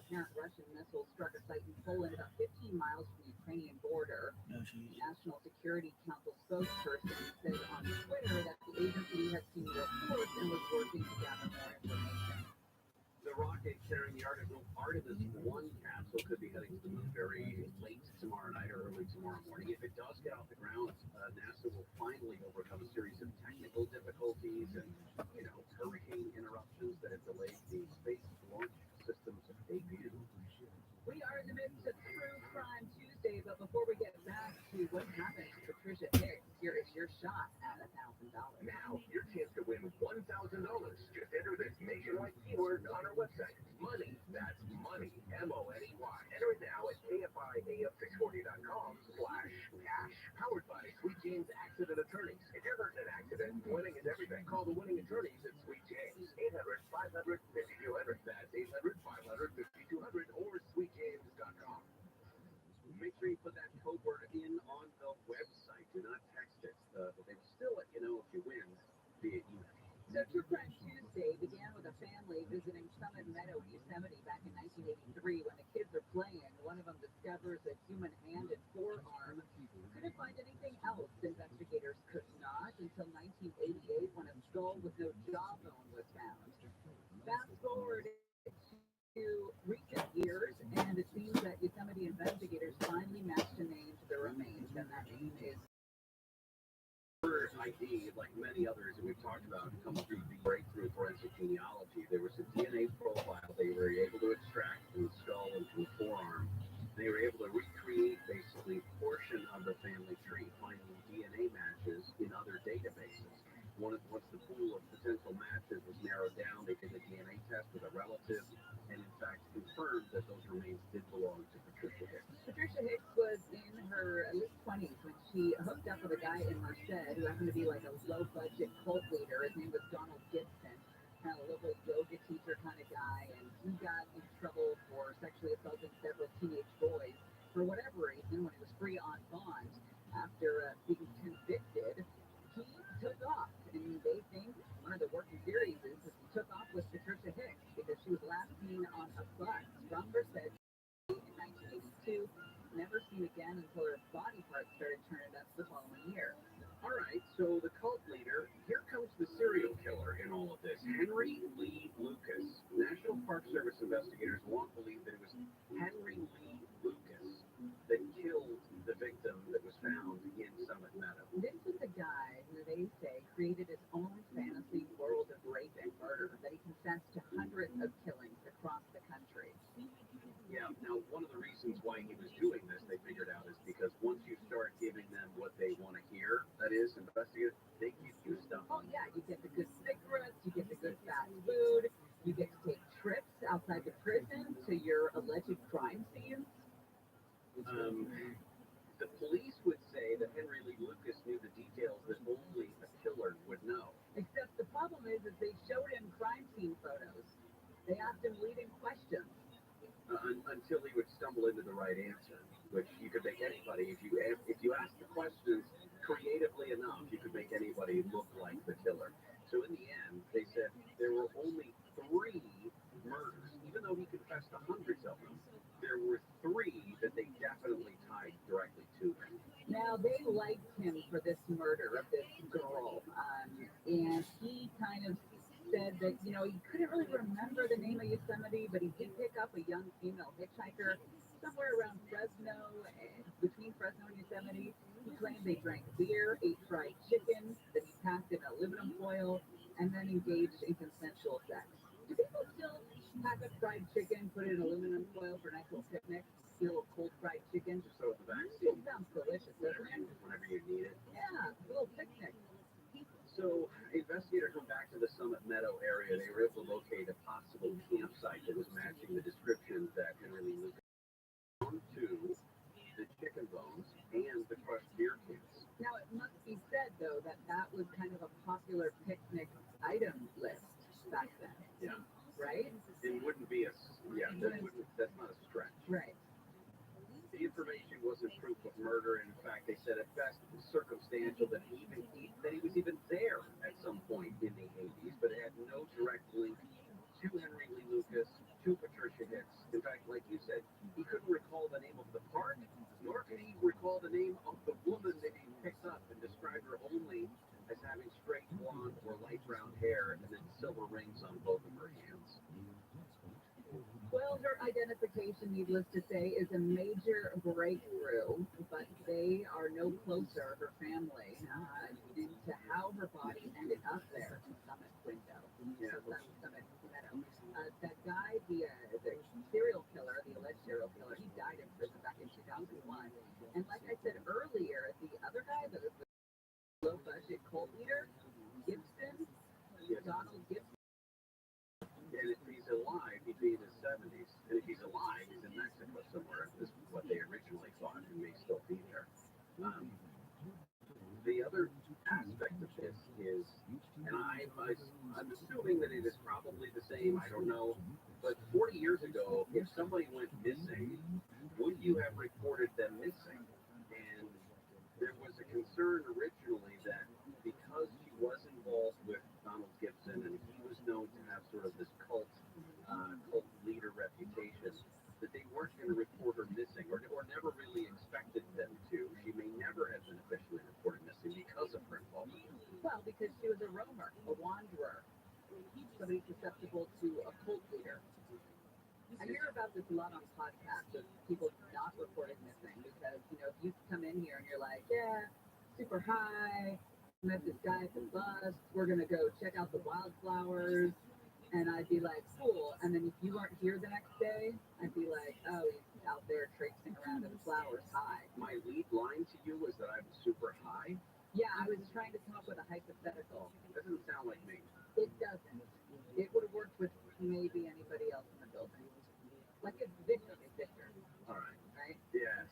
apparent Russian missile struck a site in Poland about 15 miles from the Ukrainian border. No, The National Security Council spokesperson said on Twitter that the agency had seen the reports and was working to gather more information. The rocket carrying the Artemis 1 capsule could be heading to the moon very late tomorrow night or early tomorrow morning. If it does get off the ground, NASA will finally overcome a series of technical difficulties and, hurricane interruptions that have delayed the space launch system's debut. We are in the midst of True Crime Tuesday, but before we get back to what happened to Patricia Hicks, here is your shot at $1,000. Now, your chance to win $1,000. Just enter this nationwide keyword on our website. Money. That's money. M-O-N-E-Y. Enter it now at KFIAF640.com/cash. Powered by Sweet James Accident Attorneys. If you're hurt in an accident, winning is everything. Call the winning attorneys at Sweet James. 800-500-5200. That's 800-500-5200 or sweetjames.com. Make sure you put that code word in on the website. Do not text it. But they will still let you know if you win via email. So True Crime Tuesday began with a family visiting Summit Meadow in Yosemite back in 1983. When the kids are playing, one of them discovers a human hand and forearm. Couldn't find anything else. Investigators could not until 1988 when a skull with no jawbone was found. Fast forward to recent years, and it seems that Yosemite investigators finally matched a name to the remains, and that name is ID, like many others that we've talked about, come through the breakthrough forensic genealogy. There was a DNA profile they were able to extract from the skull and from the forearm. They were able to recreate basically a portion of the family tree, finding DNA matches in other databases. Once the pool of potential matches was narrowed down, they did a DNA test with a relative and in fact confirmed that those remains did belong to Patricia Hicks. Patricia Hicks was in her late 20s when she hooked up with a guy in Merced who happened to be like a low-budget cult leader. His name was Donald Gibson, kind of a local yoga teacher kind of guy, and he got in trouble for sexually assaulting several teenage boys. For whatever reason, when he was free on bond after being convicted, he took off. And they think one of the working theories is that he took off with Patricia Hicks because she was last seen on a bus from Merced in 1982, never seen again until her body parts started turning up the following year. All right, so the cult leader, here comes the serial killer in all of this, Henry Lee Lucas. National Park Service investigators long believed that it was Henry Lee Lucas that killed the victim that was found in Summit Meadow. This is a guy who they say created his own fantasy world of rape and murder, that he confessed to hundreds of killings across the country. Yeah, now one of the reasons why he was doing this, they figured out, is because once you start giving them what they want to hear, that is, investigators, they give you stuff. Oh yeah, you get the good cigarettes, you get the good fast food, you get to take trips outside the prison to your alleged crime scenes. The police would say that Henry Lee Lucas knew the details that only a killer would know. Except the problem is they showed him crime scene photos. They asked him leading questions. Until he would stumble into the right answer, which you could make anybody, if you ask the questions creatively enough, you could make anybody look like the killer. So in the end, they said there were only 3 murders, even though he confessed to hundreds of them. There were 3 that they definitely tied directly to him. Now, they liked him for this murder of this girl, and he kind of said that, he couldn't really remember the name of Yosemite, but he did pick up a young female hitchhiker somewhere around Fresno, between Fresno and Yosemite. He claimed they drank beer, ate fried chicken, that he packed in aluminum foil, and then engaged in consensual sex. Do people still pack up fried chicken, put it in aluminum foil for a nice little picnic, steal a cold fried chicken? Just throw it in the back It seat sounds delicious, doesn't it? whenever you need it. Yeah, a little picnic. So, investigators went back to the Summit Meadow area. They were able to locate a possible campsite that was matching the description that Henry Lee Lucas found to the chicken bones and the crushed beer cans. Now, it must be said, though, that was kind of a popular picnic item list back then. Yeah. Right? It wouldn't be that's not a stretch. Right. The information wasn't proof of murder. In fact, they said at best it was circumstantial that he was even there at some point in the 80s, but it had no direct link to Henry Lee Lucas, to Patricia hits. In fact, like you said, he couldn't recall the name of the park, nor could he recall the name of the woman that he picked up and described her only as having straight blonde or light brown hair and then silver rings on both of her hands. Well, her identification, needless to say, is a major breakthrough, but they are no closer, her family, due to how her body ended up there in Summit Window. Yeah. Summit Meadow. That guy, the serial killer, the alleged serial killer, he died in prison back in 2001. And like I said earlier, the other guy, the low-budget cult leader, Gibson, Yes. Donald Gibson. And if he's alive, he'd be in his 70s. And if he's alive, he's in Mexico somewhere. This is what they originally thought, and may still be there. The other aspect of this is, and I'm assuming that it is probably the same, I don't know, but 40 years ago, if somebody went missing, would you have reported them missing? And there was a concern originally that because she was involved with Donald Gibson and he was known to have sort of this cult leader reputation, that they weren't going to report her missing or never really expected them to. She may never have been officially reported missing because of her involvement. Well, because she was a roamer, a wanderer, somebody susceptible to a cult leader. I hear about this a lot on podcasts of people not reporting missing because, if you come in here and you're like, yeah, super high, met this guy at the bus, we're going to go check out the wildflowers, and I'd be like, cool. And then if you weren't here the next day, I'd be like, oh, he's out there traipsing around in the flowers high. My lead line to you was that I was super high. Yeah, I was trying to come up with a hypothetical. That doesn't sound like me. It doesn't. It would have worked with maybe anybody else in the building. Like it's Victor. All right. Right? Yes.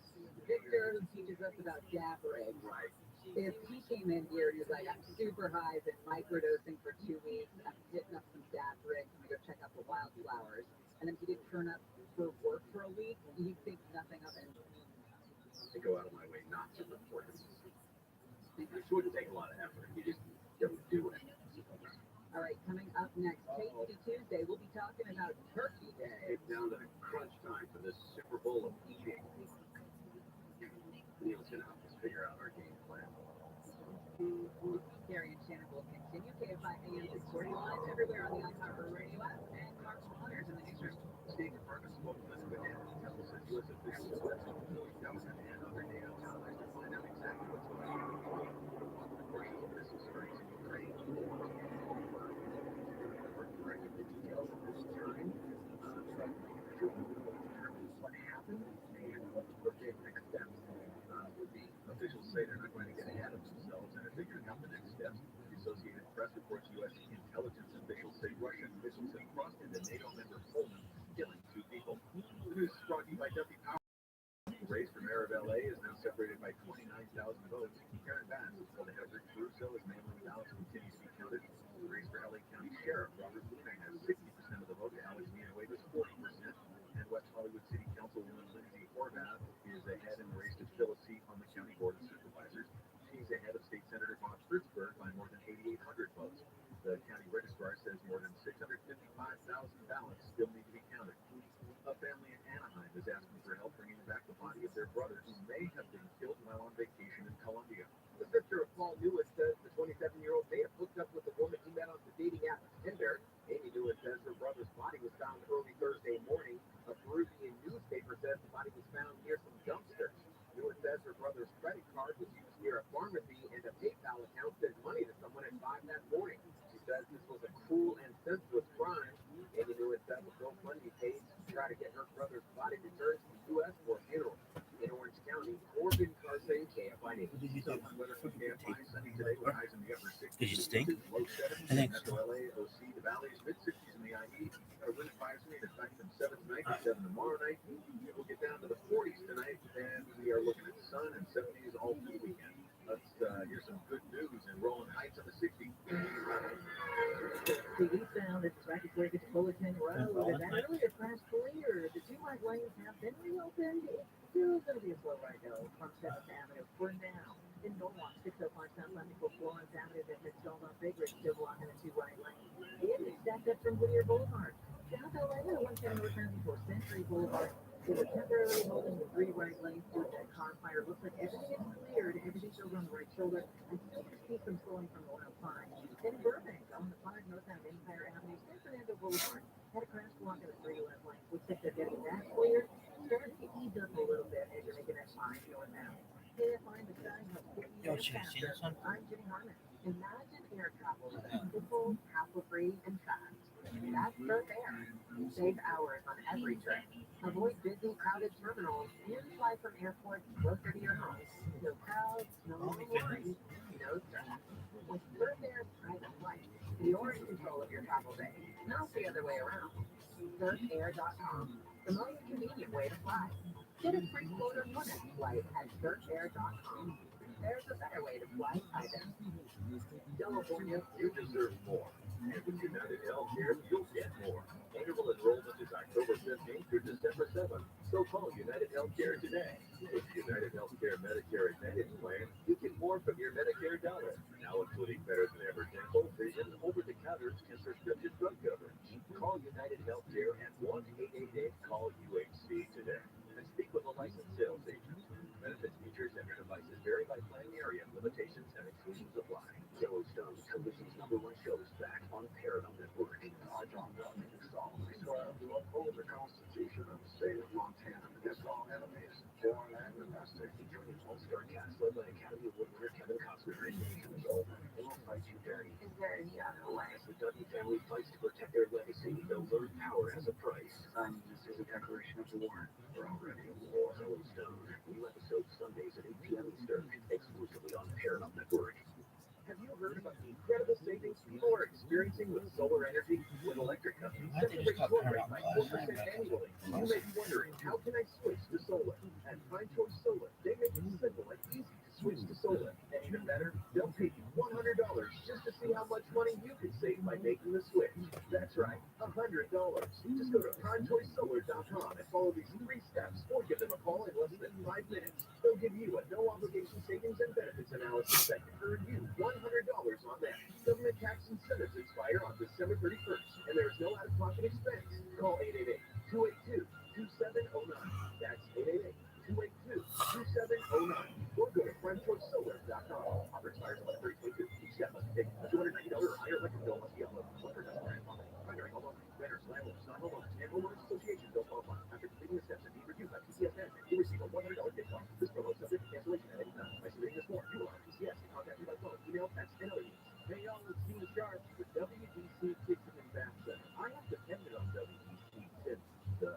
Victor, who teaches us about dab rigs. Right. If he came in here and he was like, I'm super high, been microdosing for 2 weeks, I'm hitting up some dab rigs, I'm going to go check out the wildflowers, and then he didn't turn up for work for a week, you'd think nothing of it. To go out of my way not to report it. It wouldn't take a lot of effort. You just don't do it. All right, coming up next, Tasty Tuesday, we'll be talking about Turkey Day. It's down to the crunch time for this Super Bowl of eating. Neil's going to help us figure out our game plan. Gary and Shannon will continue. KFI AM 640 live everywhere on the iHeartRadio app and Mark Waters in the newsroom. Steve Department spokesman with Intel said U.S. officials led to the government and other data outlets to find out exactly what's going on. Of course, this is strikes in Ukraine. We're correcting the details at this time. What happened and what the next steps would be. Officials say they're not going to get ahead of themselves and are figuring out the next steps. The Associated Press reports U.S. intelligence officials say Russian officials have crossed into NATO member Poland, killing 2 people. The news is brought to you by Duffy Power. The race for mayor of L.A. is now separated by 29,000 votes. Karen Bass is still ahead of Rick Caruso as mail-in ballots continue to be counted. The race for L.A. County Sheriff Robert Luna has 60% of the vote. Alex Villanueva is 40%. And West Hollywood City Councilwoman Lindsay Horvath is ahead in the race to fill a seat on the County Board of Supervisors. She's ahead of State Senator Bob Fritzberg by more than 8,800 votes. The county registrar says more than 655,000 ballots still need to be counted. A family in Anaheim is asking for help bringing back the body of their brother who may have been killed while on vacation in Colombia. The sister of Paul Newitt says the 27-year-old may have hooked up with a woman he met on the dating app Tinder. Amy Newitt says her brother's body was found early Thursday morning. A Peruvian newspaper says the body was found near some dumpsters. Newitt says her brother's credit card was used near a pharmacy and a PayPal account sent money to someone at 5 that morning. She says this was a cruel and senseless crime. Amy Newitt says the GoFundMe page to try to get her brother's body returned to the U.S. for a funeral. In Orange County, Corbin Carsey, KFI News. Weather from KFI, sunny today with highs in the upper 60s. Did you stink? Low 70s. I think Metro LA, OC, the valleys, mid-60s in the IE. Got a wind advisory in effect from 7 tonight to 7 tomorrow night. We'll get down to the 40s tonight, and we are looking at sun and 70s all through the weekend. Let's hear some good news in Rolling Heights on the 60. The eastbound at Traffic Break at Fullerton Road. That earlier crash cleared. The 2 right lanes have been reopened. It's still going to be a slow ride, though, from 7th Avenue for now. In Norwalk, 605 Southland equals Florence Avenue, that's installed on Big Ridge, still blocking the 2 right lanes. It is stacked up from Whittier Boulevard. South LA, 110 North 94 6. Century Boulevard. They were temporarily holding the three right lanes due to that car fire. Looks like everything is cleared, everything's over on the right shoulder, and still just keep them flowing from the 105. In Burbank, on the 5 northbound Empire Avenue, San Fernando Boulevard, had a crash block at a 3-lane lane. Looks like they're getting that cleared. Starting to ease up a little bit as you're making that 5 northbound. KFI in the sky helps get you there faster. I'm Jimmy Harmon. Imagine air travel that's simple, hassle-free, and fast. That's Earth Air. Save hours on every trip. Avoid busy, crowded terminals and fly from airports closer to your home. No crowds, no lines, no stress. With Earth Air's private flight, you're in control of your travel day, not the other way around. SurfAir.com, the most convenient way to fly. Get a free quote on your next flight at SurfAir.com. There's a better way to fly either. California, you deserve more. And with United Healthcare, you'll get more. Annual enrollment is October 15th through December 7th. So call United Healthcare today. With the United Healthcare Medicare Advantage plan, you get more from your Medicare dollar. Now including better than ever dental, vision, over-the-counter, and prescription drug coverage. Call United Healthcare at 1-888-CALL-UHC today. And speak with a licensed sales agent. Benefits, features, and devices vary by plan area. Limitations and exclusions apply. Yellowstone, television's #1 show, is back on Paramount Network. I don't know I swear to uphold the Constitution of the state of Montana against all enemies, foreign and domestic. Joining all-star cast led by Academy Award winner Kevin Costner. Nation is over. They will fight you dirty. Is there any other way? As the Dutton family fights to protect their legacy, they'll learn power has a price. This is a declaration of war. We're already at war. Yellowstone. New episodes Sundays at 8 p.m. Eastern, exclusively on Paramount Network. Have you heard about the incredible savings people are experiencing with solar energy? With electric companies setting rates low rate by 4% annually. You may be wondering, how can I switch to solar? At Prime Choice Solar, they make it simple and easy to switch to solar. And even better, they'll pay you $100 just to see how much money you can save by making the switch. That's right, $100. Just go to PrimeChoiceSolar.com and follow these 3 steps, or give them a call in less than 5 minutes. They'll give you a no-obligation savings and benefits analysis that can earn you $100 on that. Government tax incentives expire on December 31st, and there is no out-of-pocket expense. Call 888-282-2709. That's 888-282-2709. Or go to PrimeChoiceSolar.com. Offer expires on 30/22. Each step must take a $290 or higher electric bill must be on the grandfather. Primary homeowners, renters, landlords, non-homeowners, and homeowners associations don't qualify. After completing the steps and being reviewed by PCS management, you'll receive a $100 gift card. This promo is subject to cancellation at any time. By submitting this form, you will allow PCS to contact you by phone, email, text, and other means. Hey y'all, it's Gina Sharp with WDC Kitchen and Bath Center. I have depended on WDC since the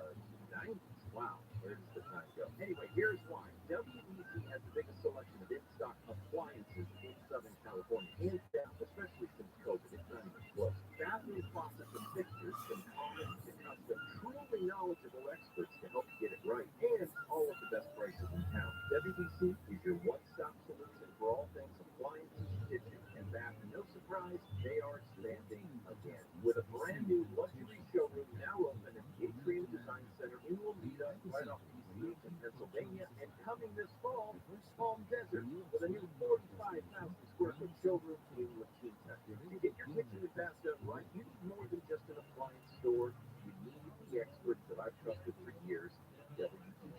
90s. Wow, where does the time go? Anyway, here's why. WDC has the biggest selection of in-stock appliances in Southern California, hands down, especially since COVID. It's not even close. Bathroom faucets and fixtures from common to custom, truly knowledgeable experts to help you get it right, and all of the best prices in town. WDC is your one-stop solution for all things appliances, kitchen, and bath. And no surprise, they are expanding again with a brand new luxury showroom now open at the Atrium Design Center in Lomita, right off PCH in Pennsylvania, and coming this fall, Palm Desert, with a new 45,000 square foot showroom in La Quinta. To get your kitchen and bath done right, you need more than just an appliance store. You need the experts that I've trusted for years, WDC.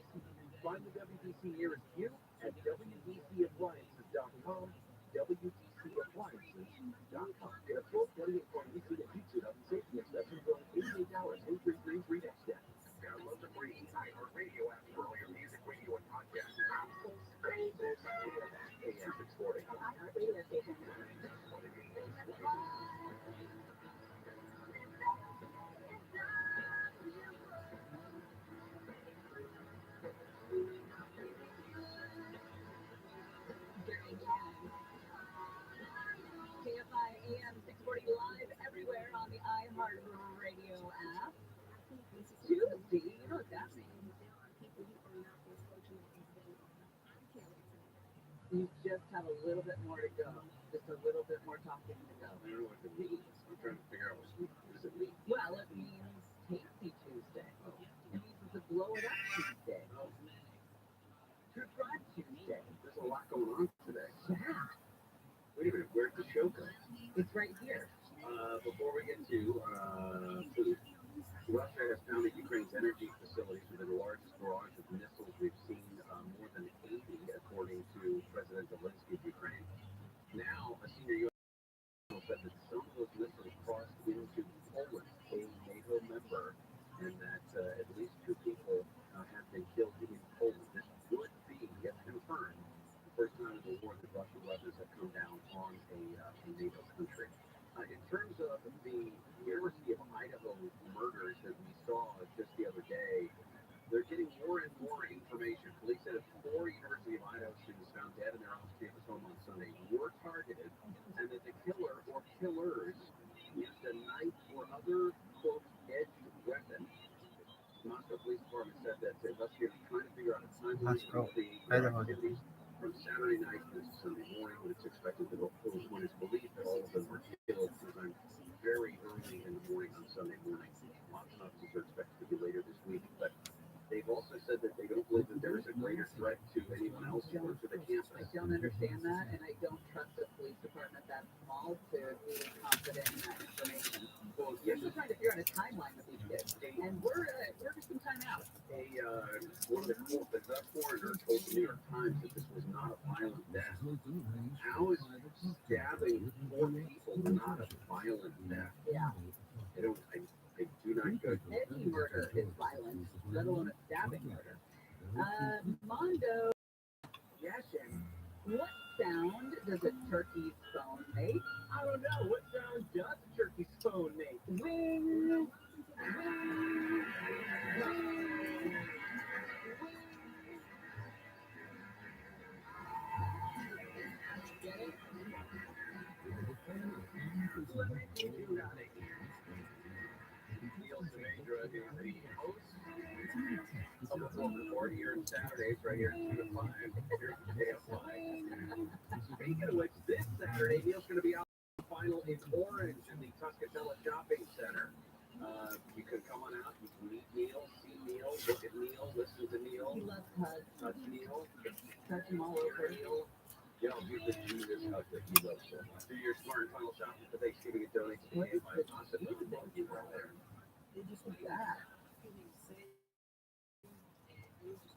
Find the WDC nearest you at WDCappliances.com, WDCappliances.com. Get a full 28-point heated pizza oven safety inspection for only 88 hours in 333 next step. Download the free iHeartRadio app for all your music, radio, and podcasts. AM 640. iHeartRadio station. KFI AM 640 live everywhere on the iHeartRadio app. Tuesday, you know what that means. You just have a little bit more to go. Just a little bit more talking to go. I don't know what it means. I'm trying to figure out what does it mean. Well, it means Tasty Tuesday. It means it's a Blow It Up Tuesday. True Crime Tuesday. There's a lot going on today. Yeah, Wait a minute, where'd the show go? it's right here. Before we get to food, Russia has founded Ukraine's energy facilities with the largest barrage of missiles we've seen, more than 80, according to President Zelensky of Ukraine. Now, a senior U.S. official said that some of those missiles crossed into Poland, a NATO member, and that at least 2 people have been killed in Poland. This would be, if confirmed, the first time in the war that Russian weapons have come down on a NATO country. In terms of the University of Idaho murders that we saw just the other day, they're getting more and more information. Police said 4 University of Idaho students found dead in their off-campus home on Sunday were targeted, and that the killer or killers used a knife or other, quote, edged weapon. The Moscow Police Department said that investigators are trying to figure out a timeline of the activities from Saturday night to Sunday morning, when it's expected that when it's believed that all of them were killed sometime very early in the morning on Sunday morning. Lots of officers are expected to be later this week, but they've also said that they don't believe that there is a greater threat to anyone else or to the campus. I don't understand that, and I don't trust the police department that small to be confident in that information. Well, You're still trying to figure out a timeline with these kids, and we're just some time out. One of the coroner told the New York Times that this was not a violent death. How is stabbing 4 people not a violent death? Yeah. I do not go. Any murder is violent, let alone a stabbing murder. Mondo, Yashin, what sound does a turkey's phone make? I don't know. What sound does a turkey's phone make? Wing. Get it? You got it. Neil Samandra is the host of the Fourth Report here on Saturdays, right here at 2 to 5. Here's the day of 5. Speaking of which, this Saturday, Neil's going to be out in the final in Orange in the Tuscatella Shopping Center. You can come on out, you can meet Neil, see Neil, look at Neil, listen to Neil. He loves hugs. Touch Neil. Touch him all over. Neil. Yeah, I'll give this hug that he loves so much. Do your smart and final shopping for Thanksgiving and donate to the by Awesome Food Porn. You right there. They just like that.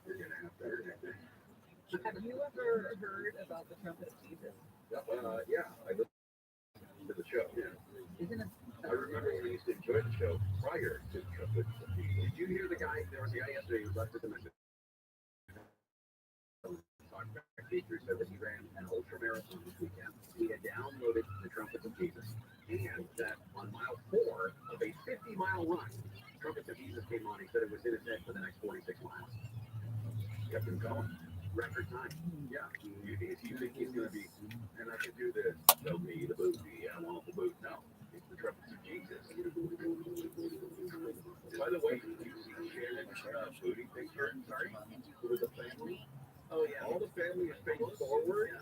You're going to have to earn it. Have you ever heard about the trumpet of Jesus? Yeah, I listened to the show. Yeah. Isn't it? I remember when I used to enjoy the show prior to the trumpet of Jesus. Did you hear the guy? There was a guy yesterday who left with the message. Features said that he ran an ultra marathon this weekend. He had downloaded the Trumpets of Jesus, and that on mile 4 of a 50-mile run, Trumpets of Jesus came on. He said it was in his head for the next 46 miles. Kept him going. Record time. Yeah. You think he's going to be, and I can do this. Show me the booty. I want the boot. No. It's the Trumpets of Jesus. By the way, did you see Shannon's booty picture? Sorry? With the family? Oh, yeah. All the family is facing forward,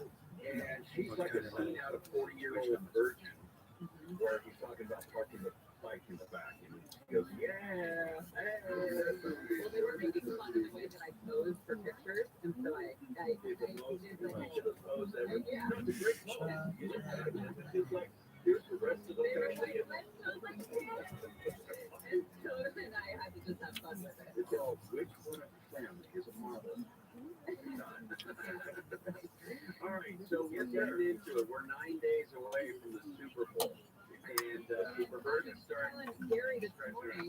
and she's like a scene out of 40-year-old Virgin, where he's talking about parking the bike in the back, and he goes, yeah. Well, they were making fun of the way that I posed for pictures, and so I did the whole. Yeah. No, it's a great pose. It's just like, here's the rest of the family. And so then I had to just have fun with it. It's all, which one of the family is a model? All right, so we're getting into it. We're 9 days away from the Super Bowl, and we're going to start. Gary, this morning,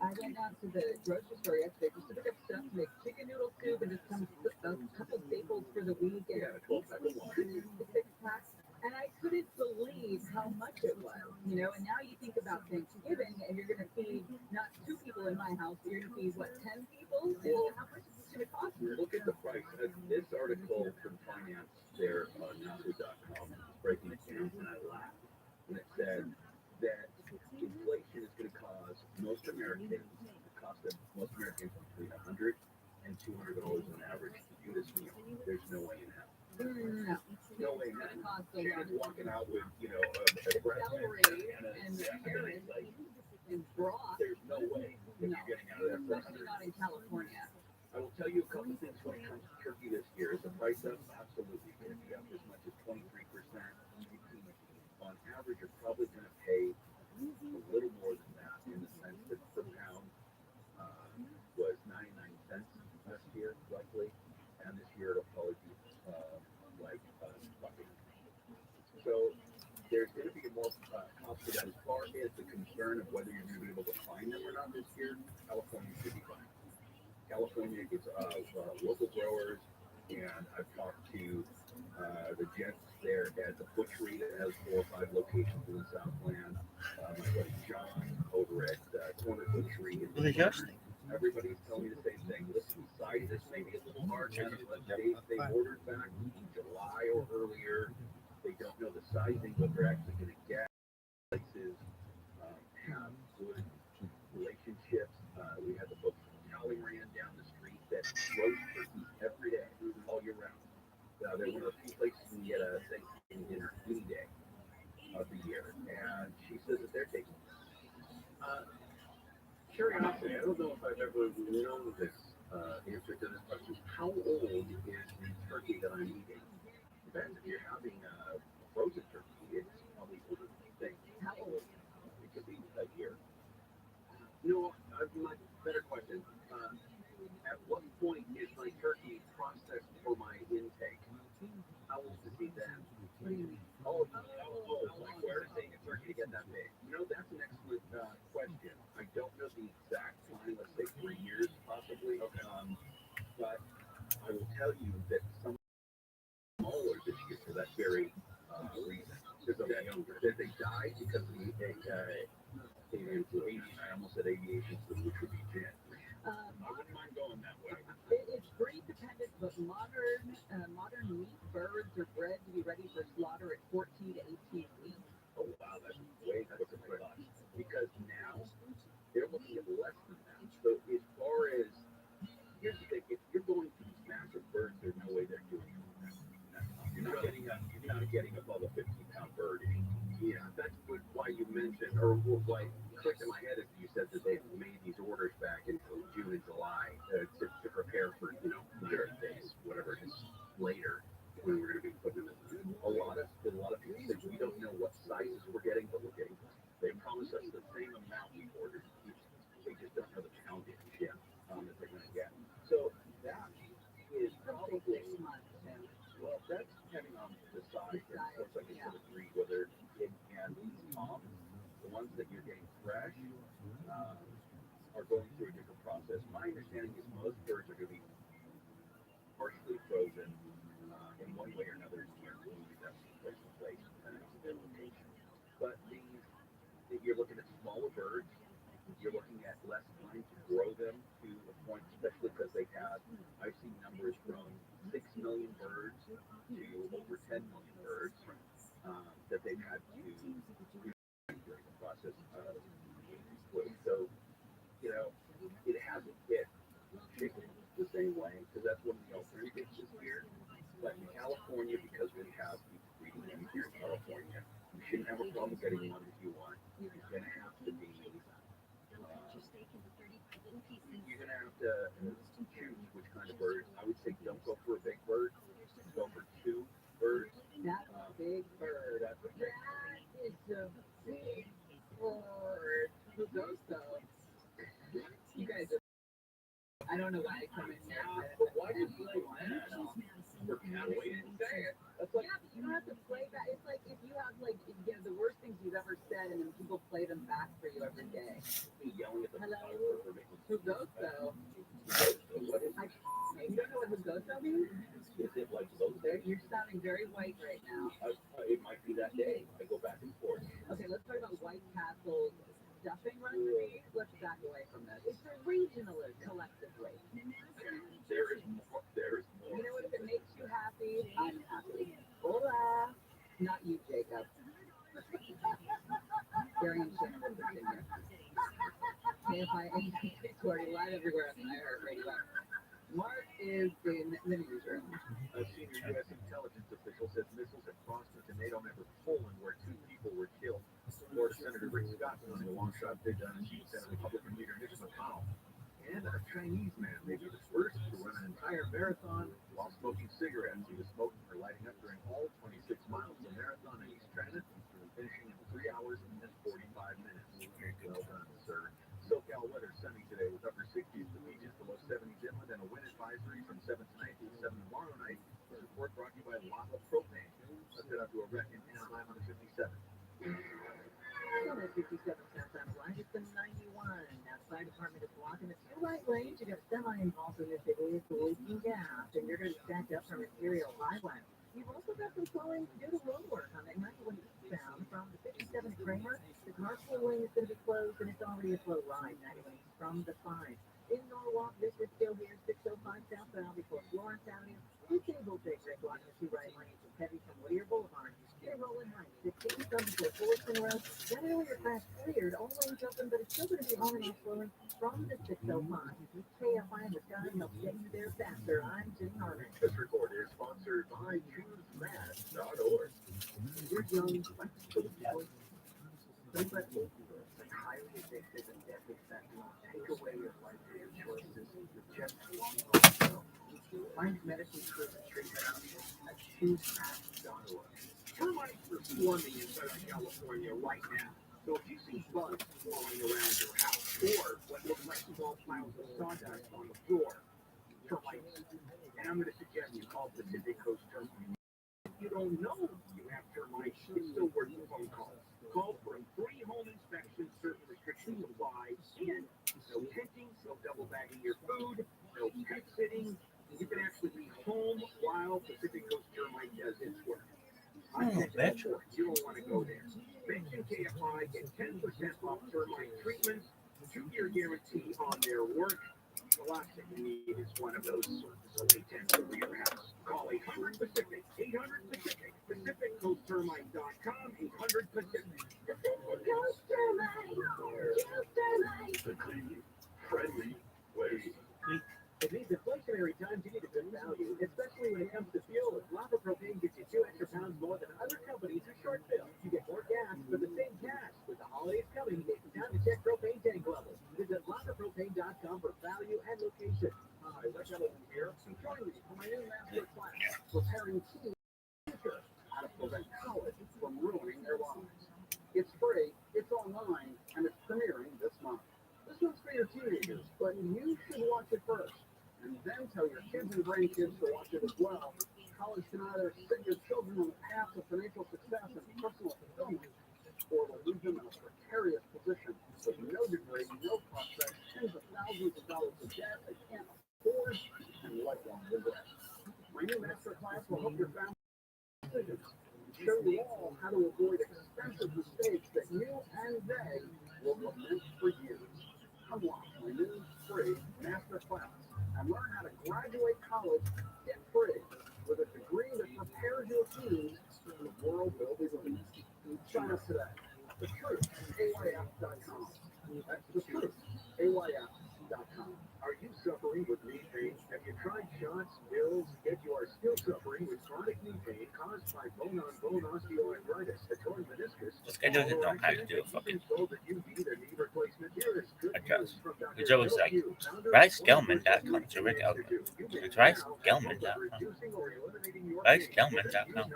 I went out to the grocery store yesterday just to pick up stuff to make chicken noodle soup and just a couple staples for the week. And Yeah, 12-pack of wine. the 6-pack. And I couldn't believe how much it was, you know. And now you think about Thanksgiving, and you're going to feed not 2 people in my house, but you're going to feed, what, 10 people? And how much is this going to cost you? Look at the price. This article from Finance there on Yahoo.com is breaking it down, and I laughed. And it said that inflation is going to cause most Americans, the cost of most Americans between $100 and $200 on average to do this meal. There's no way in hell. No. No way in hell. It's going to cost a lot. Shannon's walking out with, a breast Celery and carrots like, and broth. there's no way that you're getting out of that for Especially 100. not in California. I will tell you a couple things when it comes to turkey this year. Is the price up? Absolutely. It's up as much as 23%. On average, you're probably going to pay a little more than that in the sense that per pound concern of whether you're going to be able to find them or not this year, California should be fine. California is local growers, and I've talked to the gents there at the butchery that has 4 or 5 locations in the Southland. My buddy John over at Corner Butchery in everybody's telling me the same thing. Listen, sizes may be a little hard now, but they ordered back in July or earlier. They don't know the sizing, what they're actually going to get. Places have good relationships. We had the folks from Talleyrand down the street that roast turkeys every day, all year round. They're one of the few places you can get a Thanksgiving dinner any day of the year, and she says that they're taking curiosity. I don't know if I've ever known this answer to this question. How old is the turkey that I'm eating? Depends if you're having a frozen turkey, it's probably older than you think. How old? It could be a year. My better question. At what point is my turkey processed for my intake? How old is he then? What do you mean? Like where is taking a turkey to get that big? That's an excellent question. I don't know the exact time. Let's say 3 years, possibly. Okay. But I will tell you that some smaller this year for that very reason. Because they're younger. That they died because of I almost said aviation, which would be gin. I wouldn't mind going that way. It's breed dependent, but modern meat birds are bred to be ready for slaughter at 14 to 18 weeks. Oh wow, that's way quicker than I thought. Because now they're looking at less than that. So as far as here's the thing, if you're going to these massive birds, there's no way they're doing it. You're not getting above a 15-pound bird. Yeah, that's why you mentioned, or why clicked in my head is you said that they made these orders back in June and July to prepare for 30 days, whatever it is later when we're going to be putting them in. A lot of people say we don't know what sizes we're getting, but we're getting them. They promise us the same amount we ordered. They just don't know the poundage yet that they're going to get. So that is probably 6 months. Well, that's depending on the size. Of course, like I said, agree whether and these toms, the ones that you're getting fresh, are going through a different process. My understanding is most birds are going to be partially frozen in one way or another. That's place to place, depending on their location. But you're looking at smaller birds. You're looking at less time to grow them to a point, especially because I've seen numbers from 6 million birds to over 10 million birds that they've had to during the process of so it hasn't hit chicken the same way because that's one of the alternatives this year. But in California, because we have people breeding them here in California, you shouldn't have a problem getting one if you want. You're going to have to be you're going to have to choose which kind of bird. I would say don't go for a big bird. Go for 2 birds. That's a big bird. That's a big bird. That is a big bird. Who goes though? You guys are. I don't know why I come in here. But why did you play that? For cattle? We didn't say it. That's like, yeah, but you don't have to play back. It's like if you have the worst things you've ever said, and then people play them back for you every day. Yelling at the Hello. Who goes though? You don't know what who goes though means? Is it like low day? You're sounding very white right now. It might be that day. I go back and forth. Okay, let's talk about White Castle's stuffing recipe. Let's back away from this. It's a regionalist collectively. There is more. You know what? If it makes you happy, I'm happy. Hola. Not you, Jacob. Very interesting. KFI 840 live everywhere on iHeartRadio. Mark is in the newsroom. A senior U.S. intelligence official says missiles have crossed the tornado-member Poland where 2 people were killed. Florida Senator Rick Scott running a long-shot bid on Senate Republican leader Mitch McConnell. And a Chinese man may be the first to run an entire marathon while smoking cigarettes. He was smoking or lighting up during all 26 miles of the marathon in East China, finishing in 3 hours and 45 minutes. Well done, sir. SoCal weather sunny today with upper 60s to beaches, below 70s inland, and a wind advisory from 7 tonight to 7 tomorrow night. This report brought to you by Lava Propane. Let's head out to a wreck in Anaheim on the 57. Still at 57 cents on line. It's been 91. Outside department is blocking the two right lanes. You got a semi involved in this. It is leaking gas, and you're going to be stacked up from Imperial Highway. You've also got some slowing due to road work on the 91 eastbound from the 57 Kramer. The carpool lane is going to be closed, and it's already a slow ride. 91 from the 5. In Norwalk, this is still here, 605 southbound before Florence Avenue. It's able to take blocking the two right lanes. It's heavy from Whittier Boulevard. They're rolling high. 16 from before Fullerton Road. Generally, your path cleared. All lanes open, but it's still going to be on and off flowing from the 605. KFI and the sky helps get you there faster. I'm Jim Harmon. This report is sponsored by ChooseMass.org. You're young, flexible, highly addictive and deadly fentanyl. Take away your life or your choices. Just one more. Find medicine-proven treatment options at ChooseMass.org. Termites are swarming in Southern California right now. So if you see bugs flying around your house or what looks like small piles of sawdust on the floor, termites. And I'm going to suggest you call Pacific Coast Termites. If you don't know you have termites, it's still worth a phone call. Call for a free home inspection, certain restrictions apply, and no tenting, no double bagging your food, no pet sitting. You can actually be home while Pacific Coast Termite does its work. You don't want to go there. Mention KFI, get 10% off termite treatments, 2-year guarantee on their work. The last thing you need is one of those silly tents over your house. Call 800-PACIFIC, 800-PACIFIC, PacificCoastTermite.com, 800-PACIFIC. Pacific Coast Termite, the clean, friendly way. In these inflationary times, you need a good value, especially when it comes to fuel. If Lava Propane gets you 2 extra pounds more than other companies who short fill, you get more gas for the same cash. With the holidays coming, it's time to check propane tank levels. Visit lavapropane.com for value and location. Hi, Rick Ellison here. Join me for my new master class, Preparing Teens Future, how to prevent college from ruining their lives. It's free, it's online, and it's premiering this month. This one's for your teenagers, but you should watch it first. And then tell your kids and grandkids to watch it as well. College can either set your children on the path to financial success and personal fulfillment, or will leave them in a precarious position with no degree, no prospects, tens of thousands of dollars of debt they can't afford, and lifelong regret. My new master class will help your family make decisions, show you all how to avoid expensive mistakes that you and they will lament for years. Come watch my new free master class and learn how to graduate college debt-free with a degree that prepares your teens for the world they'll be living in. Sign up today. The Truth, AYF.com. That's The Truth, AYF.com. Are you suffering with knee pain? Have you tried shots, pills? If you are still suffering with chronic knee pain caused by bone-on-bone osteoarthritis, a torn meniscus, This guy doesn't know how to do a fucking adjust. It's always like, RiceGelman.com to Rick Elman. It's RiceGelman.com. RiceGelman.com.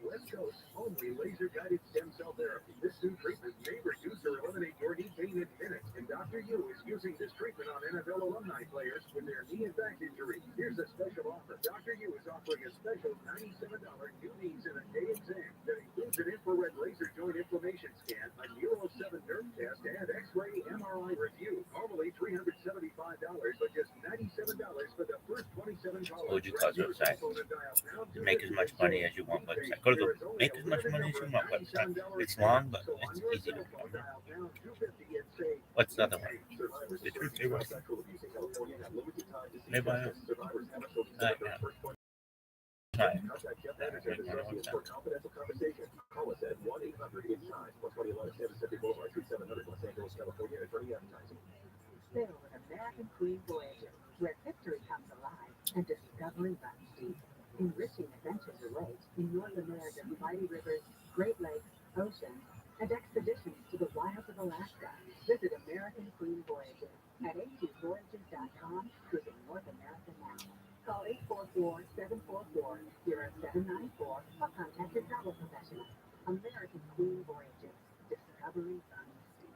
Let's go. Only laser-guided stem cell therapy. This new treatment may reduce or eliminate your knee pain in minutes, and Dr. Yu is using this treatment on NFL alumni players with their knee and back injuries. Here's a special offer. Dr. Yu is offering a special $97 new knees in a day exam that includes an infrared laser joint inflammation scan, a Neuro 7 nerve test, and X-ray MRI review. Normally $375, but just $97 for the first 27 calls. What would you call the website? Make as much money as you want website. Go to the make as much money as you want website. It's long, but it's easy to remember. What's the other one? The Truth Zero. Maybe I know. Right now. Try it. Call us at 1-800-INSIDE, 120 Boulevard, 3700 Los Angeles, California. Attorney advertising. Sail with American Queen Voyager, where history comes alive and discovery runs deep. Enriching adventures await in North America's mighty rivers, Great Lakes, oceans, and expeditions to the wilds of Alaska. Visit American Queen Voyager at a2voyages.com, cruising North America now. Call 844-744-0794 or contact your travel professional. American Queen Voyager, discovery runs deep.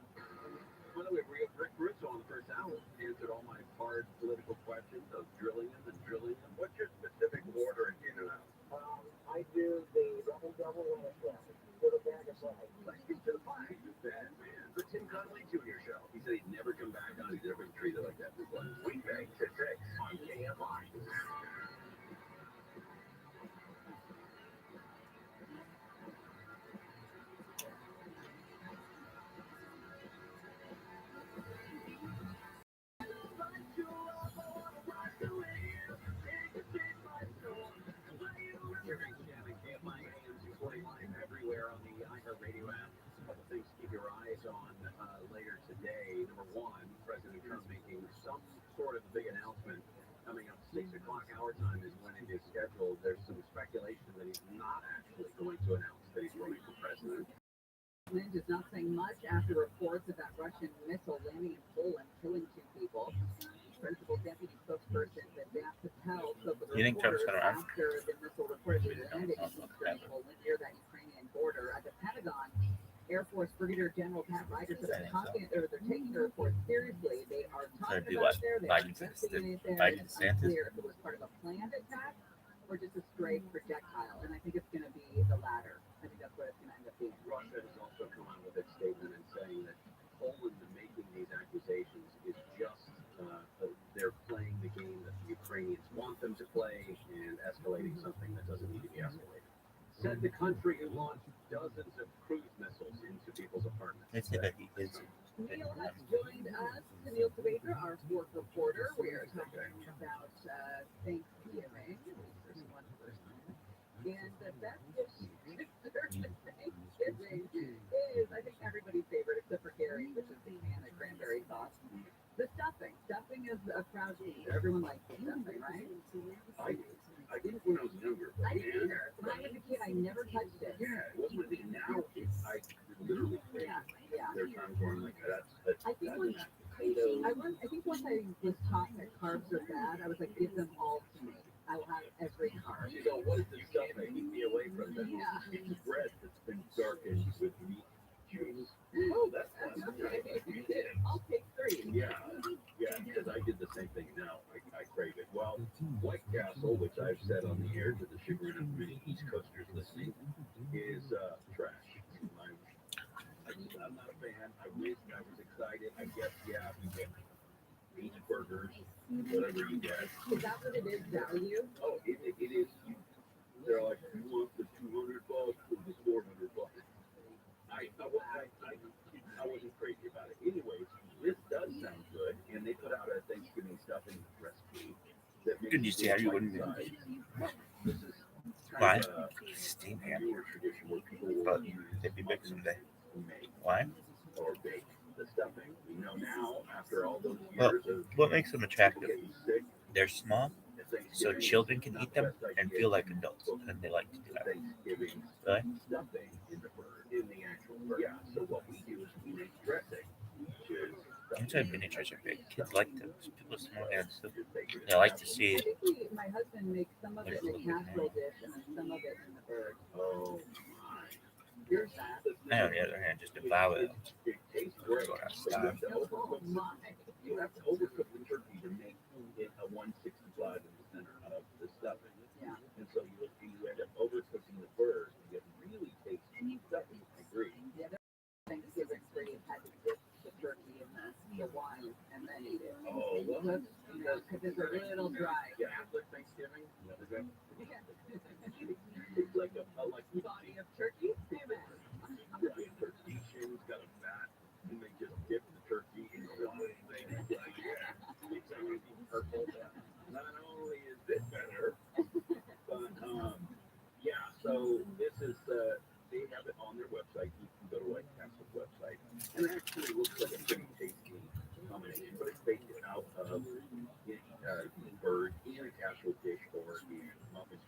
By the way, Rick Russo on the first hour answered all my hard political questions of drilling them and drilling them. What's your specific order in and out? I do the double lettuce wrap. Put a bag of anticipating some sort of big announcement coming up 6 o'clock our time is when it is scheduled. There's some speculation that he's not actually going to announce that he's running for president. Lynch is not saying much after reports of that Russian missile landing in Poland, killing 2 people. Principal deputy spokesperson Rabbi spoke with You think Trump's reporters gonna run? after the missile reportedly landed in eastern Poland near that Ukrainian border. At the Pentagon, Air Force Brigadier General Pat Ryder said they're taking the report seriously. They are talking do about what? it there. They're Biden investigating it there. Biden It's DeSantis? unclear if it was part of a planned attack or just a stray projectile. And I think it's going to be the latter. I think that's what it's going to end up being. Russia has also come out with its statement and saying that Poland making these accusations is just they're playing the game that the Ukrainians want them to play and escalating something that doesn't need to be escalated. Said the country who launched dozens of cruise missiles into people's apartments. They say that he is. Neil has joined us, Neil Tabaker, our sport reporter. We are talking about Thanksgiving. There's one person. And the best dish during Thanksgiving is, I think, everybody's favorite, except for Gary, which is the man at cranberry sauce. The stuffing. Stuffing is a crowd food. Everyone likes stuffing, right? I didn't when I was younger. I didn't either. When I was a kid, I never touched it. Yeah, it wasn't a thing. Now I literally Yeah. there are times where I'm like, that's I think once I was taught that carbs are bad, I was like, give them all to me. I will have every carb. you know, what is this stuff that keep me away from this? Yeah. It's bread that's been darkened with meat juice. Oh, that's Okay. I'll take 3. yeah, because I did the same thing. Now I crave it. Well, White Castle, which I've said on the air to the chagrin of many East Coasters listening, is trash. I'm not a fan. I was excited. I guess, yeah, we get beach burgers, whatever you get. Is that what it is, value? Oh, it is. They're like, you want the $200 or the $400? I wasn't crazy about it. Anyways, this does sound good, and they put out a Thanksgiving stuffing recipe. Did you see how you wouldn't be? This is Why? kind of Steam a ham. newer tradition where people But will use they'd be big someday. make Why? or bake the stuffing. You know, now after all those Well, years of what makes them attractive? getting sick, They're small, so children can eat them and feel like adults, and they like to do that. Thanksgiving Really? stuffing in the bird, in the actual bird. Yeah, so what we do is we make dressing, which is Inside miniatures are big. Kids like them. People with small hands, they like to see I it. think my husband makes some of it in a casserole dish and then some of it in the bird. oh Here's that. I, on the other hand, just devour them. it tastes great. Go down But you have to Oh overcook my. you have to overcook the turkey to make it a 165 in the center of the stuffing. Yeah. And so you end up overcooking the bird to get really tasty stuffing. I agree. Yeah, there's Thanksgiving where you had to dip the turkey in the wine and then eat it. Oh, well, Because it's a little dry. yeah, Catholic Thanksgiving. Is that- Yeah. It's like a Body of turkey. Amen. turkey shin's got a fat, and they just dip the turkey in the wine. It's always purple. Not only is it better, but yeah. So this is they have it on their website. You can go to White Castle's website, and it actually looks like a pretty tasty combination. But it's baked out of bird in a casserole dish or in muffin.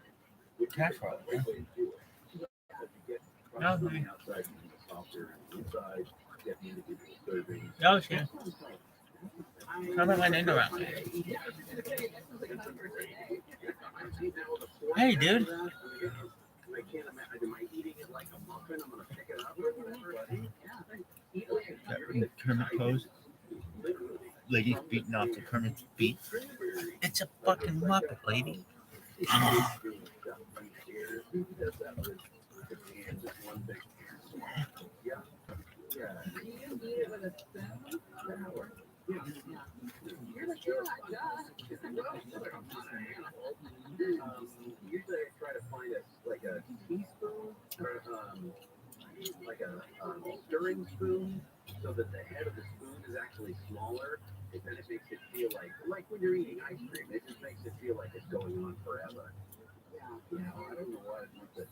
Casserole, Great way to do it. But you get No, from the outside, you can softer and inside, get the individual servings. Oh, shit. How about my name around? Hey, dude. I can't imagine. Am I eating it like a muffin? I'm gonna pick it up or whatever. Kermit pose. Literally. Lady's beating off the Kermit's feet. It's a fucking Muppet, lady. Usually I try to find a teaspoon or like a stirring spoon so that the head of the spoon is actually smaller. And then it makes it feel like when you're eating ice cream, it just makes it feel like it's going on forever. You know, I don't know why it wants it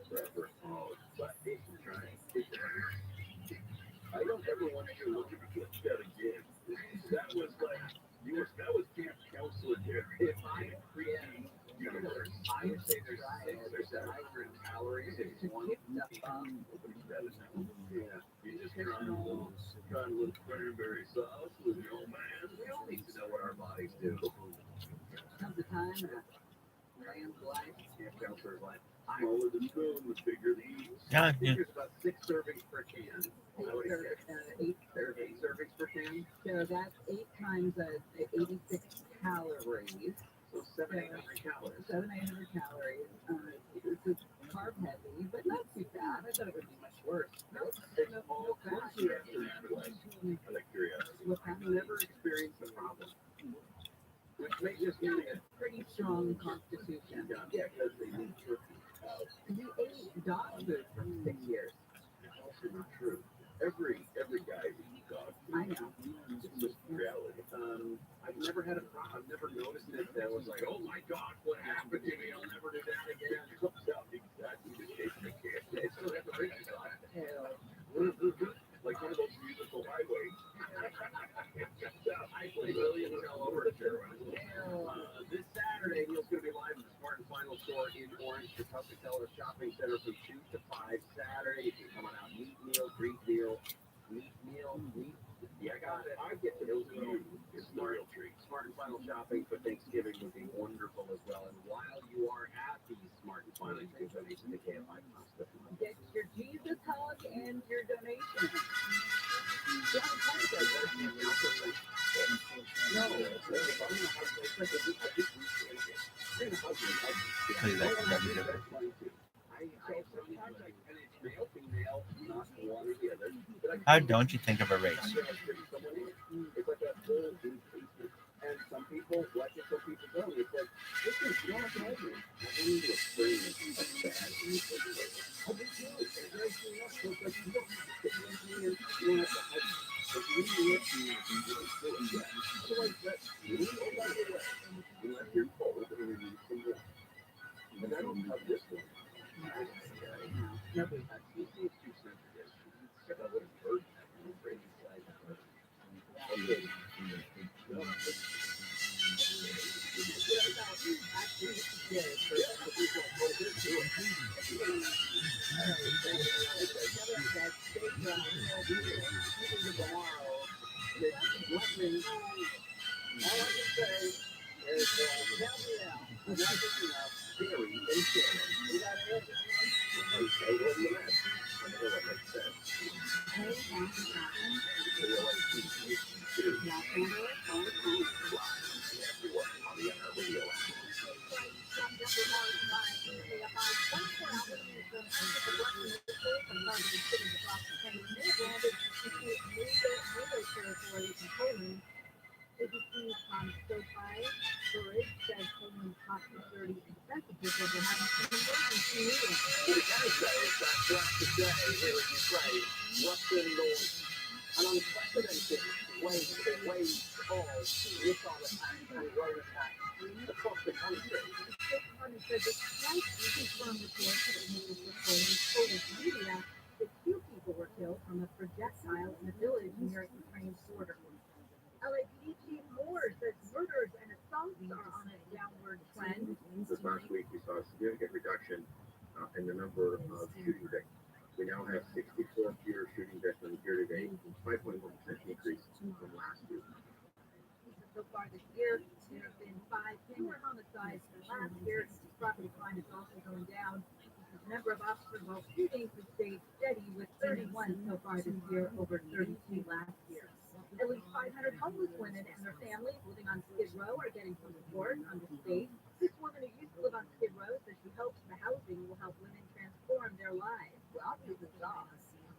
forever. Oh, but it's trying. I don't ever want you to look at me. Gotta give. That was like That was camp counselor there. If I create numbers, I would say there's 600 or 700 calories in one piece. Yeah, you just trying a little cranberry sauce with your old man. We all need to know what our bodies do. Comes a time in a man's life. Camp counselor's like, smaller the spoon, the bigger the eat. Yeah, I think there's about 6 servings per can. Eight 8 servings per can. So that's 8 times 86 calories. So 700-800 calories. 700-800 calories. It's carb heavy, but not too bad. I thought it would be much worse. No fat. What's your answer out of curiosity? I've never experienced a problem. Which makes this mean a Pretty strong constitution. yeah, because they need turkey. You ate dog food for 6 years. That's also not true. Every guy eats dog food. I know. It's just reality. I've never had a problem. I've never noticed it that was like, oh my God, what happened to me? I'll never do that again. It comes out exactly the case of the kid. They still have the rich side. Like one of those musical highways. I play Williams all over the show. This Saturday, Neil's going to be live in the Smart and Final store in Orange, the Public Teller Shopping Center from 2 to 5 Saturday. If you're coming out, meat meal, greet meal, meat meal, meat. Yeah, I got it. I get to know you. Smart and Final shopping for Thanksgiving would be wonderful as well. And while you are at the Smart and Final, you can donate to the KFI Pasta. Get your Jesus hug and your donation. How don't you think of a race? It's like a whole new tasting. And some people like it, some people don't. It's like, this is not heavy. I don't need to explain it. It's bad. I just do it. It's nice enough. So it's like, you don't have to sit in here. You don't have to hug it. But you need to you really feel it. Otherwise, that's really go by the way. Unless you're cold and you need some warmth. But I don't have this one. Nobody I see it's too sensitive. It's a little burden. I'm afraid it's like, okay. This last week, we saw a significant reduction in the number of shooting victims. We now have 64 fewer shooting victims year to date, 5.1% decrease from last year. So far this year, there have been 5 fewer homicides than last year. Property crime is also going down. The number of officer-involved shootings has stayed steady with 31 so far this year over 32 last year. At least 500 homeless women and their families living on Skid Row are getting some support on the state. This woman who used to live on Skid Row says she hopes the housing will help women transform their lives. Well, I'll do the job.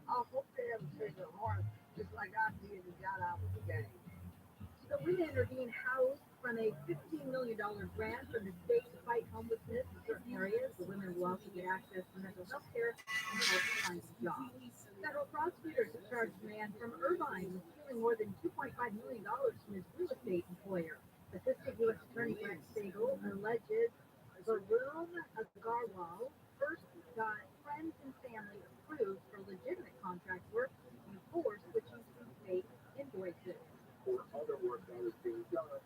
I hope they have a bigger heart, just like I did and got out of the game. The women are being housed from a $15 million grant from the state to fight homelessness in certain areas. The women will also get access to mental health care and help find a job. Federal prosecutors have charged a man from Irvine with stealing more than $2.5 million from his real estate employer. Assistant U.S. Attorney Brett Stagel alleges Varun Agarwal first got friends and family approved for legitimate contract work before switching to fake invoices. For other work that was being done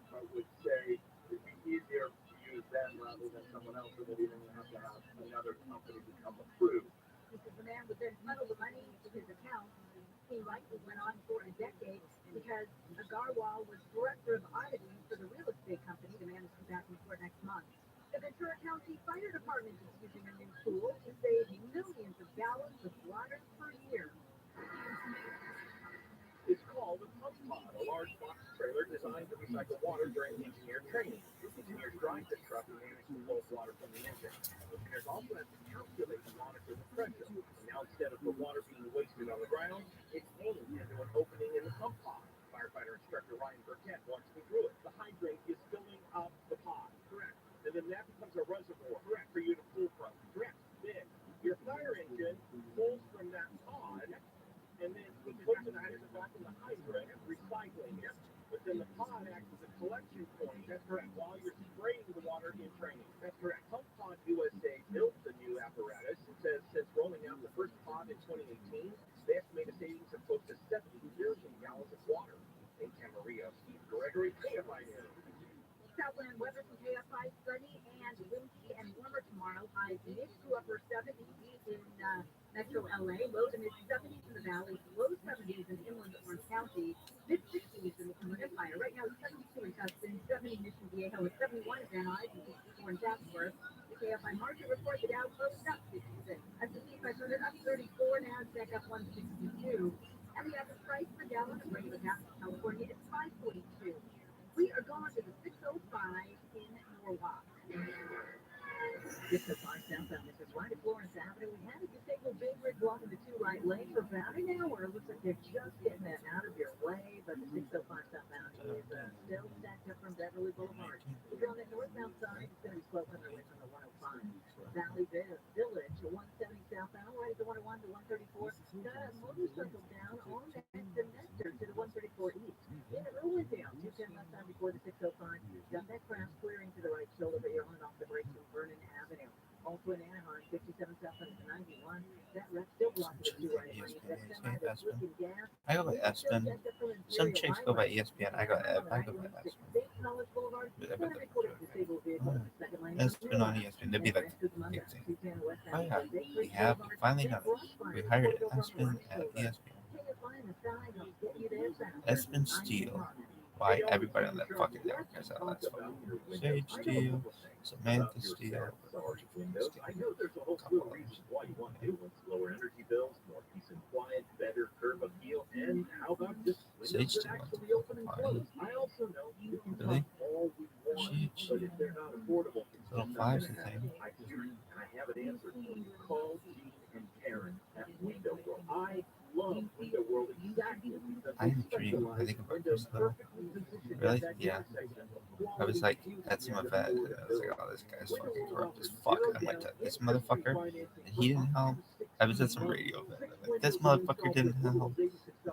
designed to recycle water during engineer training. Engineers drive the truck and manage the flow of water from the engine. Engineers also have to calculate and monitor the pressure. Now, instead of the water being wasted on the ground, it's aimed into an opening in the pump pod. Firefighter instructor Ryan Burkett walks me through it. The hydrant is filling up the pod. Correct. And then that becomes a reservoir. Correct. For you to pull from. Correct. Then your fire engine pulls from that pod, and then he puts the hydrogen back in the hydrant, recycling it. But then the pod acts as a collection point. That's correct. While you're spraying the water in training. That's correct. Pump Pod USA built the new apparatus. It says since rolling out the first pod in 2018, they estimate a savings of close to 70 billion gallons of water. In Camarillo, Steve Gregory, KFI News. Southland weather from KFI, sunny and windy and warmer tomorrow. Highs mid to upper 70s in metro LA, low to mid 70s in the valley, low 70s in inland Orange County, mid 60s in the Inland Empire. Right now, 72 in Tustin, 70 in Mission Viejo, and 71 in Van Nuys, and 64 in Jasper. The KFI market report, the Dow closed up 66. S&P 500 up 34, NASDAQ up 162. And the average price per gallon of regular gas in California is $5.42. We are going to the 605 in Norwalk. 605 southbound, this is right at Florence Avenue. We had a disabled Big Rig blocking the 2 right lanes for about an hour. It looks like they're just getting that out of your way, but the 605 southbound is still stacked up from Beverly Boulevard. If you're on the northbound side, it's going to be slow coming away from the 105. Valley Village, 170 southbound, right at the 101 to 134. Got a motorcycle down on that connector to the 134 east. In Irwindale, 210 left time before the 605. Got that crash clearing to the right shoulder, but you're on off the brakes from Vernon Avenue. Also in Anaheim, 57 southbound to 91. That wreck still blocking the 2 right lanes. That semi that's leaking gas. I go by Espen. Some chicks go by ESPN. I go by Espen. Espen on ESPN. They'd be like, oh yeah, we have finally done it. We hired Espen at ESPN. Espen Steele. Why everybody on that fucking network has that last one. Sage Steele, Samantha Steele, I know there's a whole slew of reasons why you want new ones. Lower energy bills, more peace and quiet, better curb appeal, and how about just windows that actually open and close? I also know you can Really? talk all we want, but if they're not affordable, Little Five's the thing. I hear it, and I have an answer. Call Gene and Karen at Window World. I love Window World exactly because I had a dream. I think about this though. Really? Yeah. I was like, that's my vet. I was like, oh, this guy's fucking corrupt as fuck. I went to this motherfucker, and he didn't help. I was at some radio event. Like, this motherfucker didn't help.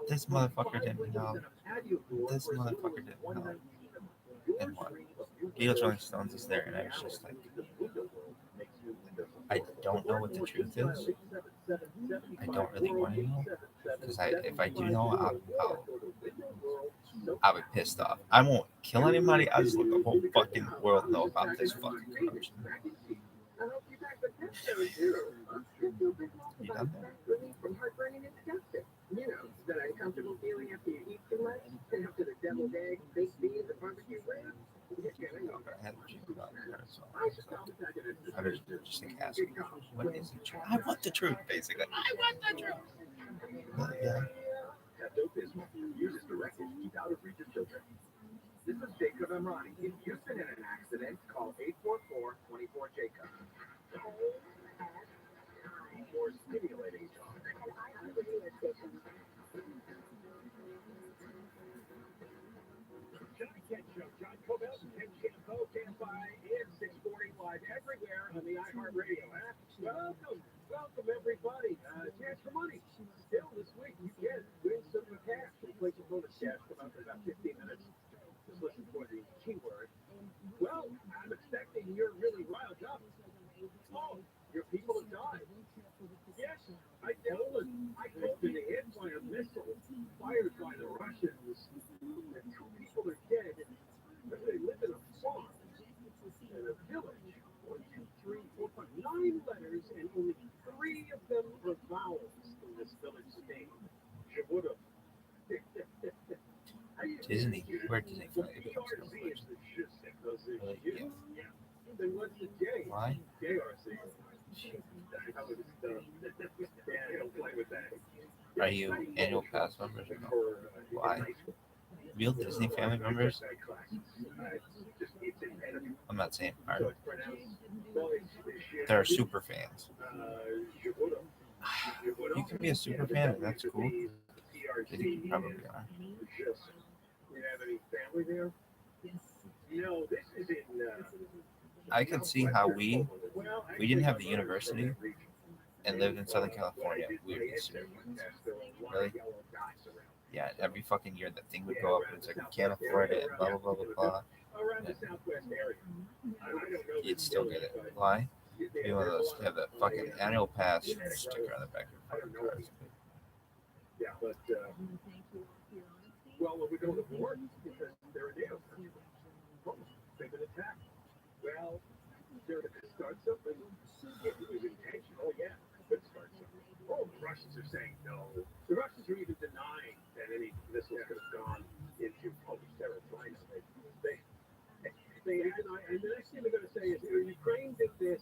This motherfucker didn't help. This motherfucker didn't help. And what? Beatles Rolling Stones is there, and I was just like, I don't know what the truth is. I don't really want to know. Because if I do know, I'll be pissed off. I won't kill anybody. I'll just let the whole fucking world know about this fucking corruption. You done that? You know, that uncomfortable feeling after you eat too much, and after the deviled eggs, baked beans, and barbecue ribs. I had a dream about it, so I was just like asking, what is the truth? I want the truth, basically. I want the truth. But, yeah. This is Jacob Emrani. If you've been in an accident, call 844-24-JACOB. For stimulating talk. John Kent Show, John Cobell, Ken Shampoo, KFI, and 640 live everywhere on the iHeartRadio app. Welcome everybody. Chance for money. Still this week, you can win some cash. Play some bonus cash. Come out in about 15 minutes. Just listen for the keyword. Well, I'm expecting you're really riled up. Oh, your people have died. Yes, I told in the head by a missile fired by the Russians. And 2 people are dead. They live in a farm in a village. 1, 2, 3, 4, 5, 9 letters, and only 3 of them are vowels in this village name. It would have. Disney, where Disney fly becomes a village. Really? Yeah. Then what's the J? Why? JRC. How it is done. Yeah, don't play with that. Are you annual pass members or no? Why? real Disney family members, I'm not saying aren't, they're super fans. You can be a super fan, and that's cool. I think you probably are. I can see how we didn't have the university and lived in Southern California, we would be super fans. Really? Yeah, every fucking year that thing would go up, and it's like, we can't afford it, and blah, blah, blah, blah, blah. And you'd still get it. Why? You one of those have that fucking annual pass sticker on the back of your fucking cars. Well, we go to war because they're a NATO country. They've been attacked. Well, they're going to start something. If it was intentional, yeah, could start something. Oh, the Russians are saying no. The Russians are even denying that any missiles could have gone into territory. They deny, and the next thing they're going to say is, Ukraine did this.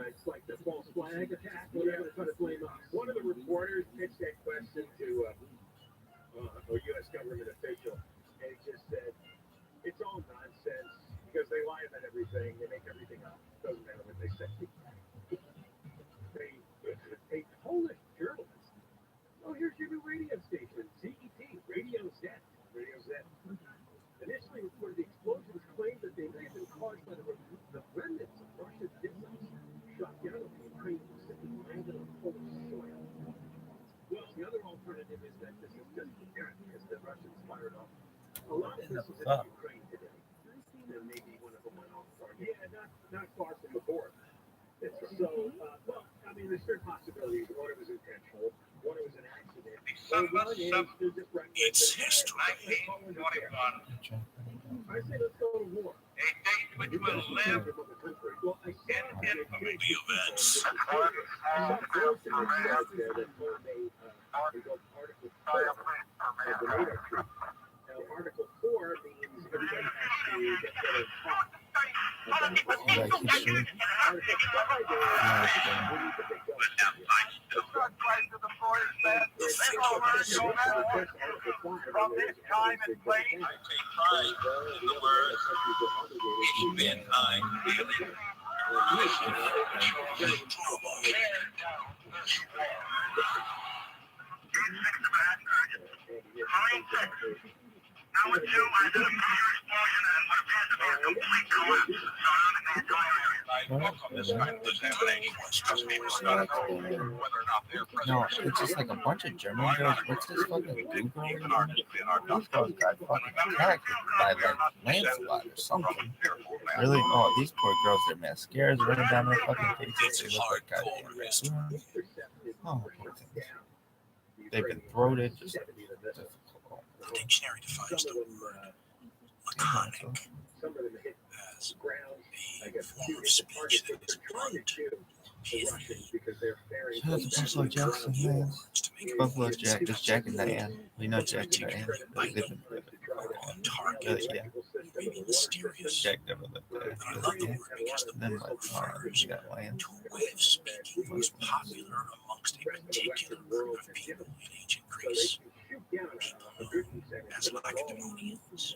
It's like the false flag attack, whatever they're trying to blame us. One of the reporters pitched that question to a U.S. government official, and he just said, it's all nonsense because they lie about everything. They make everything up. Doesn't matter what they say. A Polish journalist. Oh, here's your new radio station, ZET, Radio Z. Initially reported the explosions, claimed that they may have been caused by the remnants of Russian missiles shot down over Ukraine Pacific landed on Polish soil. Well, the other alternative is that this is just apparent because the Russians fired off a lot of missiles into Ukraine today. And maybe one of them went off far. Yeah, not far from the border. So, well, I mean, there's certain possibilities. One it was intentional, one it was an accident. It's history. 1941. I say let's go to war. A date which will live in infamy. The events. Article 4 means everybody has to get their part. From this time and place, I take pride in the words, each mankind daily. I would assume I did a major explosion and what appears to be a complete collapse surrounding the entire area. I welcome this kind of examination. Trust me, it's not a whether or not they're present. No, it's just like a bunch of German girls. What's this fucking Google? These girls got fucking attacked by like Lancelot or something. Really? Oh, these poor girls, their mascara's running down their fucking faces. They look like goddamn raccoons. Oh, poor things. They've been throated, just like difficult. The dictionary defines the word laconic as a form of speech that is blunt, Buffalo Jackson, man. Buffalo Jack, just Jack and Diane. We know Jack and Diane. They live in on target, yeah. maybe mysterious. Jack never lived there. I love the word because the Then word like, refers you got land. to a way of speaking that was popular amongst a particular group of people in ancient Greece. People known as Lacedaemonians,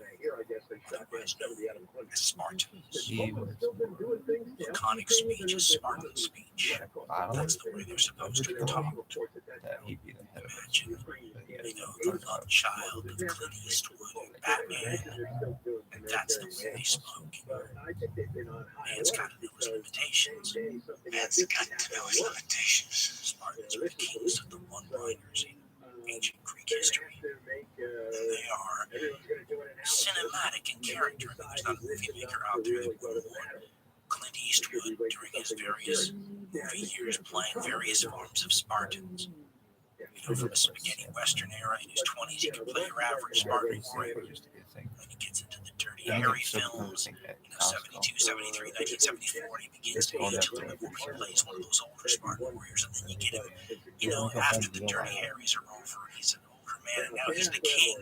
otherwise known as Spartans. He was Laconic speech is Spartan speech. That's the way they're supposed to talk. that he'd be the head of Imagine, the love child of Clint Eastwood and Batman, and that's the way they spoke. Man's got to know his limitations. Man's got to know his limitations. Spartans are the kings of the one-liners in ancient Greek history. And they are cinematic in character. I mean, there's not a movie maker out there that would want Clint Eastwood during his various movie years playing various forms of Spartans. From a spaghetti western era in his 20s, he could play your average Spartan warrior. When he gets into the dirty, hairy films, 72, 73, 1974, he begins to age a little bit more. He plays one of those older Spartan warriors, and then you get him, after the dirty hairies are over, he's an older man, and now he's the king,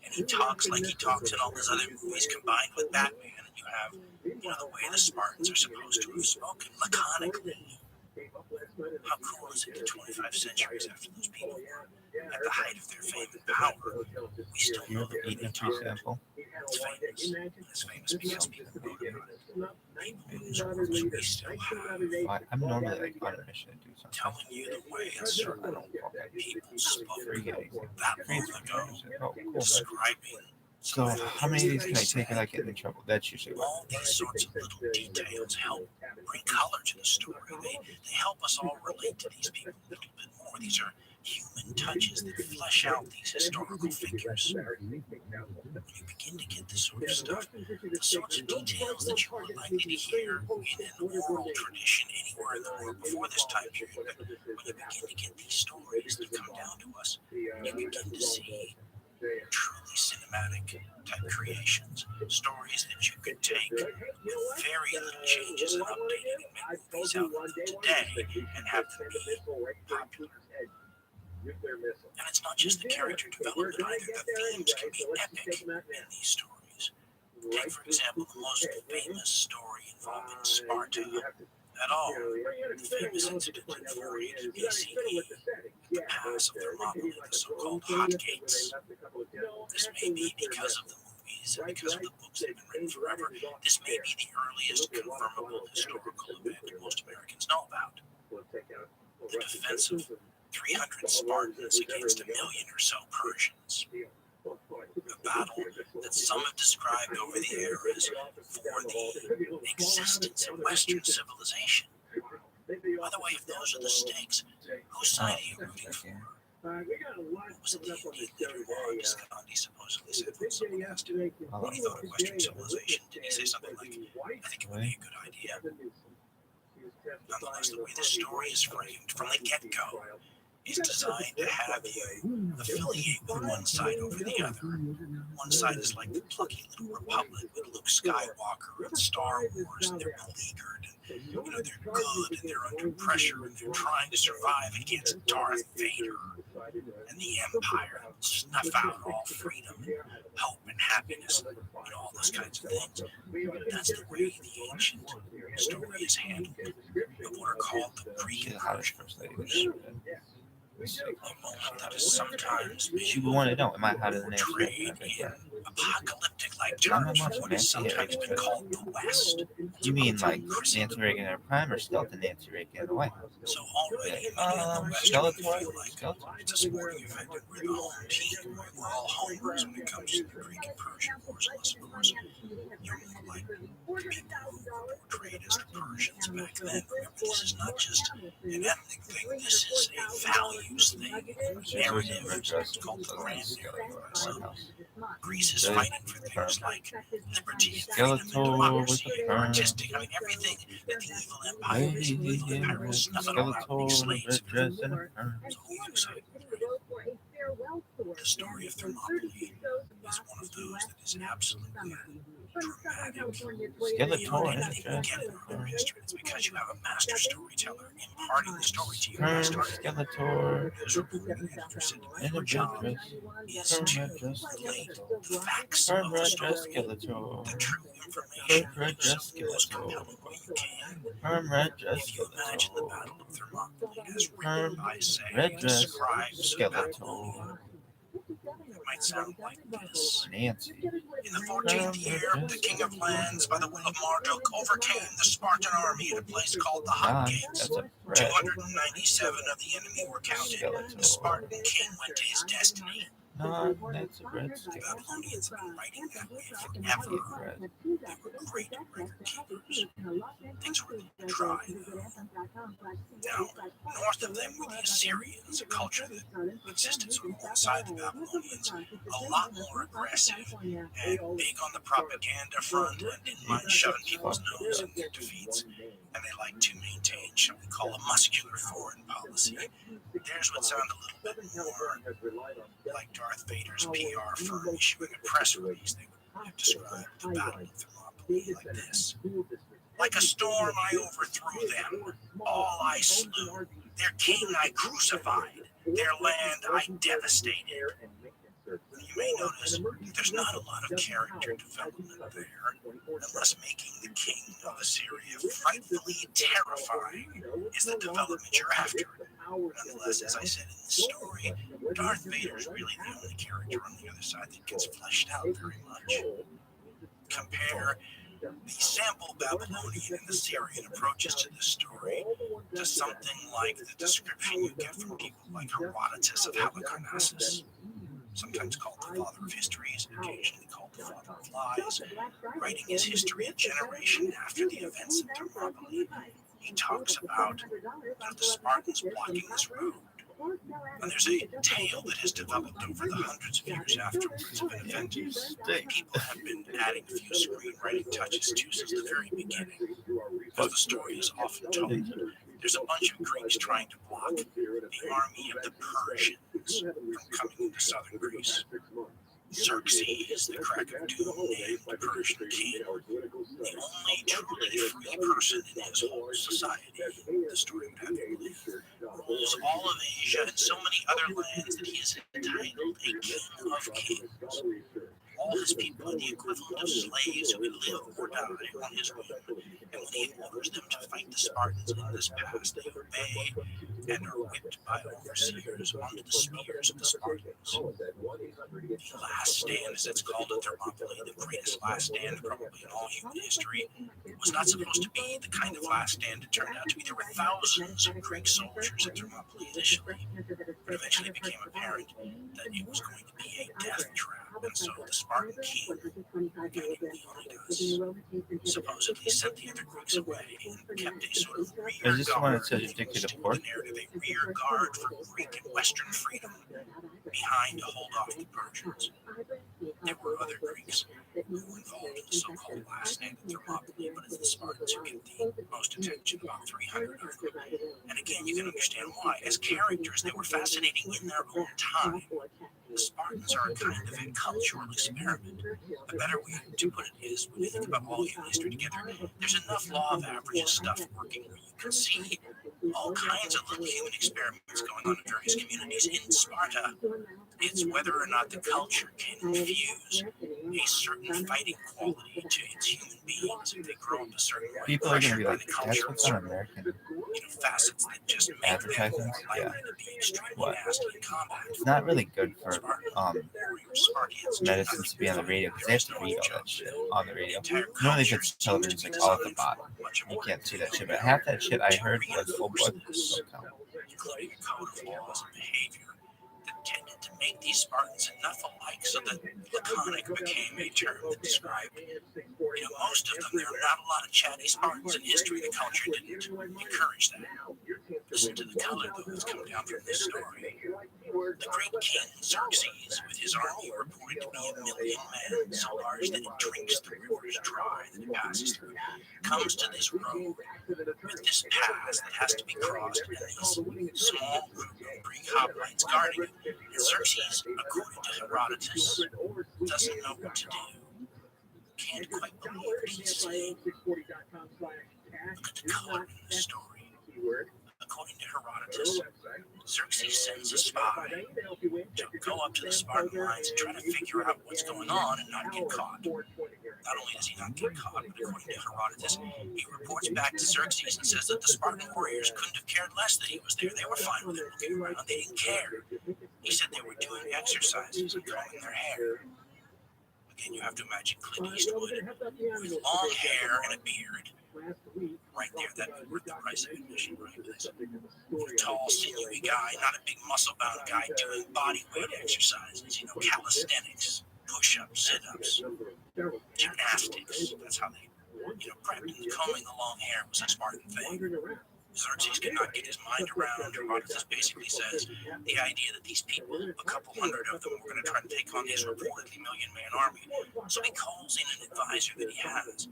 and he talks like he talks in all his other movies combined with Batman, and you have, the way the Spartans are supposed to have spoken laconically. How cool is it that 25 centuries after those people were At the height of their fame and power, we still You know ever that eaten a Billy tree Todd sample? is famous. And it's famous because people wrote about it. People whose works we still have, I'm normally like on a mission to do something. telling you the way and certain I don't fucking people spoke free anything. that long ago, Oh, cool. describing So how many of these can I take without getting in trouble? That's usually what. all these sorts of little details help bring color to the story. They help us all relate to these people a little bit more. These are human touches that flesh out these historical figures. When you begin to get this sort of stuff, the sorts of details that you are likely to hear in an oral tradition anywhere in the world before this time period, but when you begin to get these stories that come down to us, you begin to see truly cinematic type creations, stories that you could take with very little changes and updating and make movies out of them today and have them be popular. And it's not just the character development either. The themes can be epic in these stories. Take, for example, the most famous story involving Sparta at all, the famous incident in 480 BCE, the pass of Thermopylae, the so-called hot gates. This may be because of the movies and because of the books that have been written forever. This may be the earliest confirmable historical event most Americans know about. The defense of 300 Spartans against 1 million or so Persians. A battle that some have described over the eras for the existence of Western civilization. By the way, if those are the stakes, whose side are you rooting for? What was it the Indian leader Mahatma Gandhi supposedly said when someone asked him what he thought of Western civilization? Did he say something like, I think it would be a good idea? Nonetheless, the way the story is framed from the get-go is designed to have you affiliate with one side over the other. One side is like the plucky little republic with Luke Skywalker and Star Wars, and they're beleaguered, and they're good, and they're under pressure, and they're trying to survive against Darth Vader and the Empire, and snuff out all freedom, and hope, and happiness, and all those kinds of things. That's the way the ancient story is handled of what are called the Greek versions. A moment that is sometimes You want to know, am I hotter than portrayed Nancy? in apocalyptic-like terms for what has sometimes been called the West. You mean like Nancy Reagan in her prime or skeleton Nancy Reagan in the White House? So already many in the West feel like it's a sporting event and we're the home team. We're all homers when it comes to the Greek and Persian wars, unless of course you're more like the people who were portrayed as the Persians back then. Remember, this is not just an ethnic thing, this is a values thing, a narrative. It's called the grand narrative. Greece is fighting for things like liberty, freedom, and democracy, artistic, everything that the evil empire is evil empire will snuff it all out and make slaves of it. So who's excited? The story of Thermopylae is one of those that is absolutely dramatic. Skeletor And I think we get it in our history. It's because you have a master storyteller imparting the story to you. Skeletor As reporting editor said to me, your job is to relate the facts of the story, the true information in the most compelling way you can. If you imagine the Battle of Thermopylae as written by, say, the scribes of Babylonia, it might sound like this. Nancy. In the 14th year, the king of lands, by the will of Marduk, overcame the Spartan army at a place called the Hot Gates. 297 of the enemy were counted. The Spartan king went to his destiny. That's a bread. The Babylonians have been writing that way forever. They were great record keepers. Things were a little dry, though. Now, north of them were the Assyrians, a culture that existed sort of alongside the Babylonians, a lot more aggressive and big on the propaganda front and didn't mind shoving people's nose in their defeats. And they liked to maintain, shall we call, a muscular foreign policy. Theirs would sound a little bit more like Darth Vader's PR firm issuing a press release. They would describe the Battle of Thermopylae like this. Like a storm I overthrew them. All I slew. Their king I crucified. Their land I devastated. You may notice there's not a lot of character development there, unless making the king of Assyria frightfully terrifying is the development you're after. Nonetheless, as I said in the story, Darth Vader is really the only character on the other side that gets fleshed out very much. Compare the sample Babylonian and Assyrian approaches to this story to something like the description you get from people like Herodotus of Halicarnassus, sometimes called the father of histories, occasionally called the father of lies, writing his history a generation after the events of Thermopylae. He talks about the Spartans blocking this road. And there's a tale that has developed over the hundreds of years afterwards of an event that people have been adding a few screenwriting touches to since the very beginning. As the story is often told, there's a bunch of Greeks trying to block the army of the Persians from coming into southern Greece. Xerxes, the crack of doom named Persian king, the only truly free person in his whole society, the story would have you believe, rules all of Asia and so many other lands that he is entitled a king of kings. All his people are the equivalent of slaves who would live or die on his whim, and when he orders them to fight the Spartans in this pass, they obey and are whipped by overseers onto the spears of the Spartans. The last stand, as it's called at Thermopylae, the greatest last stand probably in all human history, was not supposed to be the kind of last stand it turned out to be. There were thousands of Greek soldiers at Thermopylae initially, but eventually it became apparent that it was going to be a death trap. And so the Spartan king, and he only does, supposedly sent the other Greeks away and kept a sort of rear Is this the one guard, that says dictative pork? the narrative, a rear guard for Greek and Western freedom behind to hold off the Persians. There were other Greeks who were involved in the so-called last stand at Thermopylae, but it's the Spartans who get the most attention, about 300 of them. And again, you can understand why. As characters, they were fascinating in their own time. The Spartans are a kind of a cultural experiment. The better way to put it is, when you think about all human history together, there's enough law of averages stuff working where you can see all kinds of little human experiments going on in various communities. In Sparta, it's whether or not the culture can infuse a certain fighting quality to its human beings if they grow up a certain way. People are going to Pressured be by like, the that's culture what's of on certain American facets that just make them more advertisements. likely Yeah, to be extremely what? nasty in combat. It's not really good for Spartans do medicines not to be on the radio because they have to There is read no all that joke. shit on the radio. Entire Normally, if culture it's seems television, to it's be like all at the designed bottom. for much You more can't see that shit. But than half that shit I to heard was full blood. reinforce this, including a code of laws and behavior that tended to make these Spartans enough alike so that laconic became a term that described, most of them. There are not a lot of chatty Spartans in history. The culture didn't encourage that. Listen to the color, though, that's come down from this story. The great king Xerxes, with his army reported to be 1 million men, so large that it drinks the rivers dry that it passes through, comes to this road with this pass that has to be crossed and these small group of Greek hoplites guarding it. And Xerxes, according to Herodotus, doesn't know what to do. Can't quite believe what he's saying. Look at the color in the story. According to Herodotus, Xerxes sends a spy to go up to the Spartan lines and try to figure out what's going on and not get caught. Not only does he not get caught, but according to Herodotus, he reports back to Xerxes and says that the Spartan warriors couldn't have cared less that he was there. They were fine with him looking around. They didn't care. He said they were doing exercises and combing their hair. Again, you have to imagine Clint Eastwood with long hair and a beard. Right there, that would be worth the price of admission, right? A tall, sinewy guy, not a big muscle-bound guy doing body weight exercises, calisthenics, push-ups, sit-ups, gymnastics. That's how they, prepped. And combing the long hair was a Spartan thing. Xerxes could not get his mind around. Herodotus basically says the idea that these people, a couple hundred of them, were going to try to take on his reportedly million-man army. So he calls in an advisor that he has.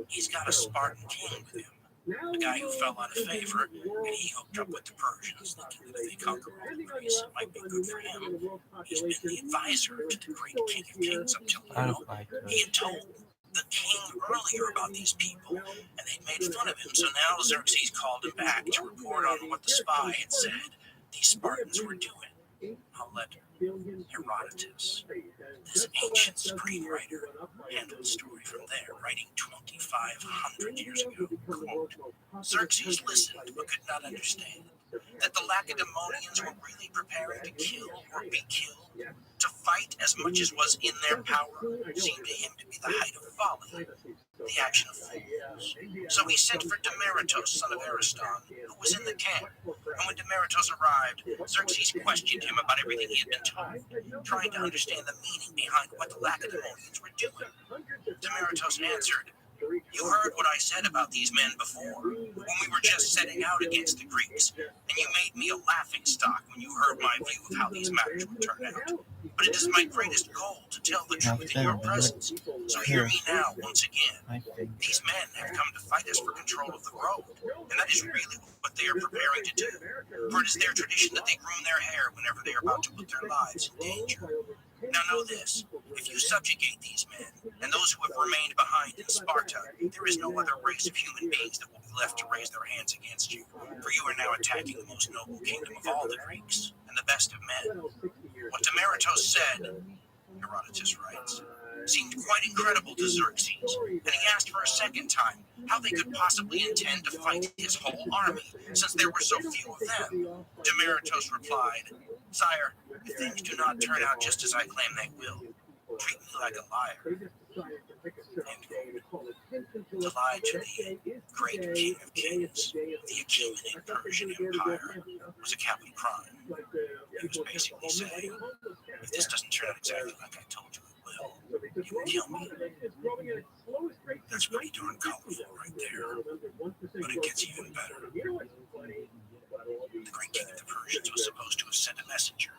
He's got a Spartan king with him, a guy who fell out of favor, and he hooked up with the Persians, thinking that if they conquer all of Greece, it might be good for him. He's been the advisor to the great king of kings up till now. He had told the king earlier about these people, and they'd made fun of him. So now Xerxes called him back to report on what the spy had said these Spartans were doing. I'll let Herodotus, this ancient screenwriter, handle the story from there, writing 2,500 years ago. Quote, Xerxes listened but could not understand. that the Lacedaemonians were really preparing to kill or be killed, to fight as much as was in their power, seemed to him to be the height of folly, the action of fools. So he sent for Demaratus, son of Ariston, who was in the camp. And when Demaratus arrived, Xerxes questioned him about everything he had been told, trying to understand the meaning behind what the Lacedaemonians were doing. Demaratus answered, "You heard what I said about these men before, when we were just setting out against the Greeks, and you made me a laughingstock when you heard my view of how these matters would turn out. But it is my greatest goal to tell the truth in your presence. So hear me now, once again. These men have come to fight us for control of the road, and that is really what they are preparing to do. For it is their tradition that they groom their hair whenever they are about to put their lives in danger. Now know this, if you subjugate these men, and those who have remained behind in Sparta, there is no other race of human beings that will be left to raise their hands against you, for you are now attacking the most noble kingdom of all the Greeks, and the best of men. What Demaratus said," Herodotus writes, "seemed quite incredible to Xerxes, and he asked for a second time how they could possibly intend to fight his whole army, since there were so few of them. Demaratus replied, 'Sire, if things do not turn out just as I claim they will, treat me like a liar.'" To lie to the great king of kings, the Achaemenid Persian Empire, was a capital crime. He was basically saying, if this doesn't turn out exactly like I told you it will, you will kill me. That's pretty darn colorful right there. But it gets even better. The great king of the Persians was supposed to have sent a messenger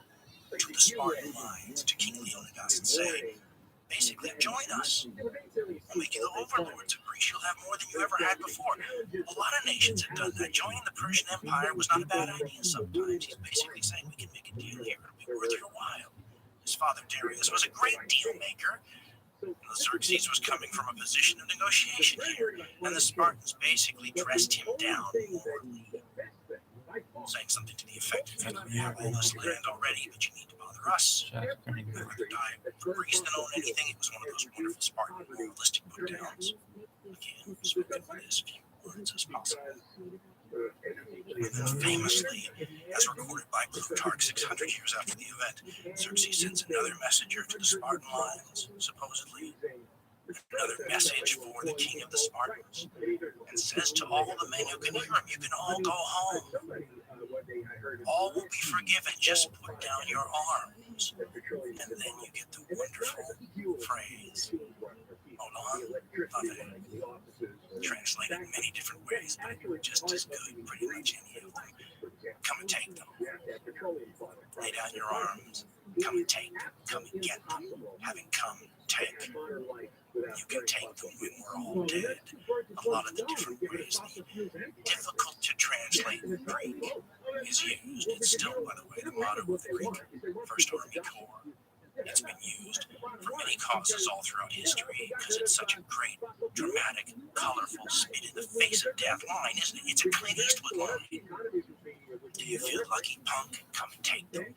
to the Spartan lines to King Leonidas and say, basically, join us. We'll make you the overlords of Greece. You'll have more than you ever had before. A lot of nations have done that. Joining the Persian Empire was not a bad idea sometimes. He's basically saying we can make a deal here. It'll be worth your while. His father Darius was a great deal maker. Xerxes was coming from a position of negotiation here, and the Spartans basically dressed him down morally, saying something to the effect of, "You have all this land already, but you need to bother us. We'd rather die for Greece than own anything." It was one of those wonderful Spartan moralistic put-downs. Again, spoken with as few words as possible. And then famously, as recorded by Plutarch 600 years after the event, Xerxes sends another messenger to the Spartan lines, supposedly another message for the king of the Spartans, and says to all the men who can hear him, "You can all go home. All will be forgiven. Just put down your arms." And then you get the wonderful phrase, hold on, translated in many different ways, but just as good, pretty much any of them. "Come and take them. Lay down your arms. Come and take them. Come and get them. Having come, take. You can take them when we're all dead." A lot of the different ways the difficult to translate Greek is used. It's still, by the way, the motto of the Greek First Army Corps. It's been used for many causes all throughout history because it's such a great, dramatic, colorful, spit in the face of death line, isn't it? It's a Clint Eastwood line. Do you feel lucky, punk? Come and take them.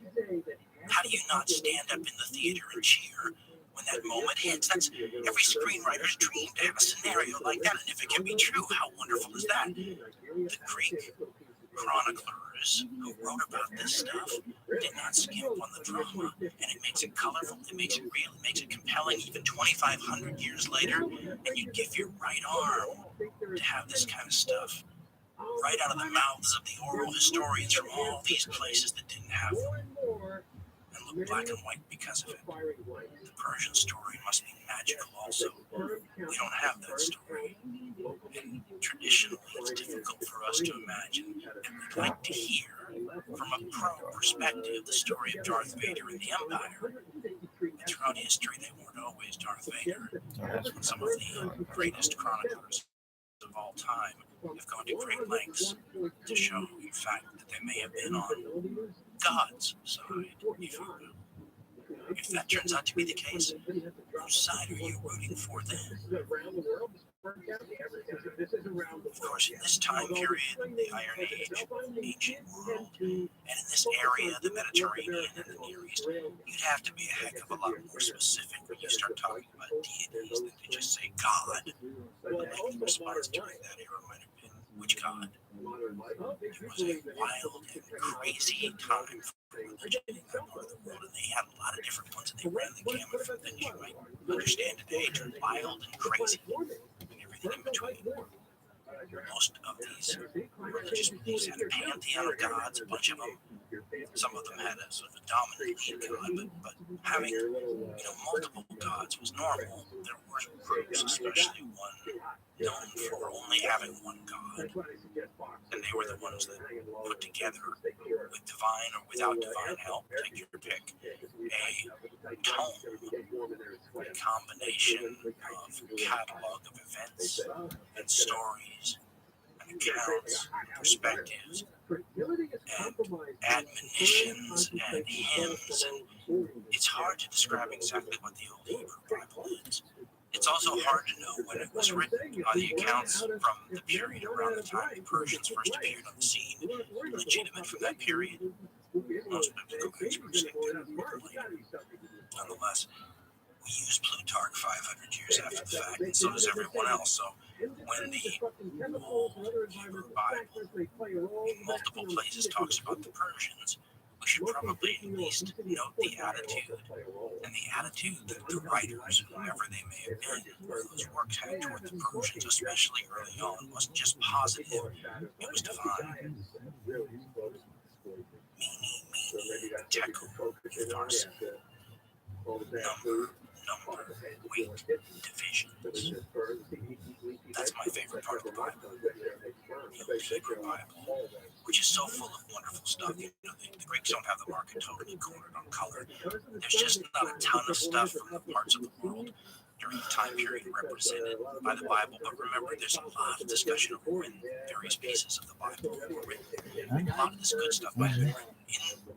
How do you not stand up in the theater and cheer when that moment hits? That's every screenwriter's dream to have a scenario like that, and if it can be true, how wonderful is that? The Greek chroniclers who wrote about this stuff did not skimp on the drama, and it makes it colorful, it makes it real, it makes it compelling even 2,500 years later, and you give your right arm to have this kind of stuff right out of the mouths of the oral historians from all these places that didn't have them, and look black and white because of it. The Persian story must be magical also. We don't have that story. And traditionally, it's difficult for us to imagine, and we'd like to hear from a pro perspective the story of Darth Vader and the Empire. And throughout history, they weren't always Darth Vader. Some of the greatest chroniclers of all time have gone to great lengths to show, in fact, that they may have been on God's side, if you will. If that turns out to be the case, whose side are you rooting for then? Of course, in this time period, the Iron Age, ancient world, and in this area, the Mediterranean and the Near East, you'd have to be a heck of a lot more specific when you start talking about deities than to just say God. The response during that era might have been which god. It was a wild and crazy time for religion in that part of the world, and they had a lot of different ones, and they ran the gamut from things you might understand today to wild and crazy, and everything in between. Most of these religious beliefs had a pantheon of gods, a bunch of them. Some of them had a sort of a dominant lead god, but having multiple gods was normal. There were groups, especially one known for only having one god, and they were the ones that put together, with divine or without divine help, take your pick, a tome, a combination of catalog of events and stories and accounts and perspectives and admonitions and hymns, and it's hard to describe exactly what the old Hebrew Bible is. It's also hard to know when it was written. Are the accounts from the period around the time the Persians first appeared on the scene legitimate from that period? Most biblical experts think they're later. Nonetheless, we use Plutarch 500 years after the fact, and so does everyone else. So when the old Hebrew Bible in multiple places talks about the Persians, we should probably at least note the attitude and the attitude that the writers, whoever they may have been, who those works had toward the Persians, especially early on, wasn't just positive, it was divine. Meaning, tekel, farsa, number, weight, divisions. That's my favorite part of the Bible, the Hebrew Bible, which is so full of wonderful stuff. The Greeks don't have the market totally cornered on color. There's just not a ton of stuff from the parts of the world during the time period represented by the Bible. But remember, there's a lot of discussion of when various pieces of the Bible were written. A lot of this good stuff might have been written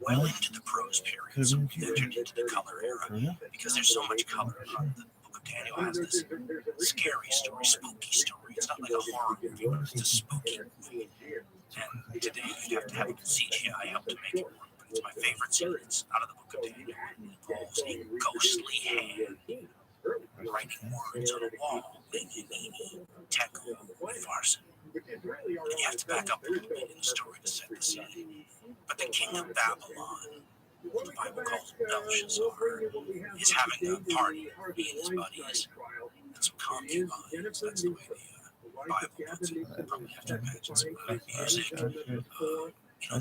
well into the prose period, so we entered into the color era, because there's so much color. The book of Daniel has this scary story, spooky story. It's not like a horror movie, but it's a spooky movie. And today you'd have to have CGI help to make it work. But it's my favorite scene. It's out of the book of Daniel. It involves a ghostly hand writing words on a wall, Mini, Tekel, Farsa. And you have to back up a little bit in the story to set the scene. But the king of Babylon, who the Bible calls Belshazzar, is having a party, he and his buddies, and some concubines. That's the way the Bible puts it. I probably have to imagine some music.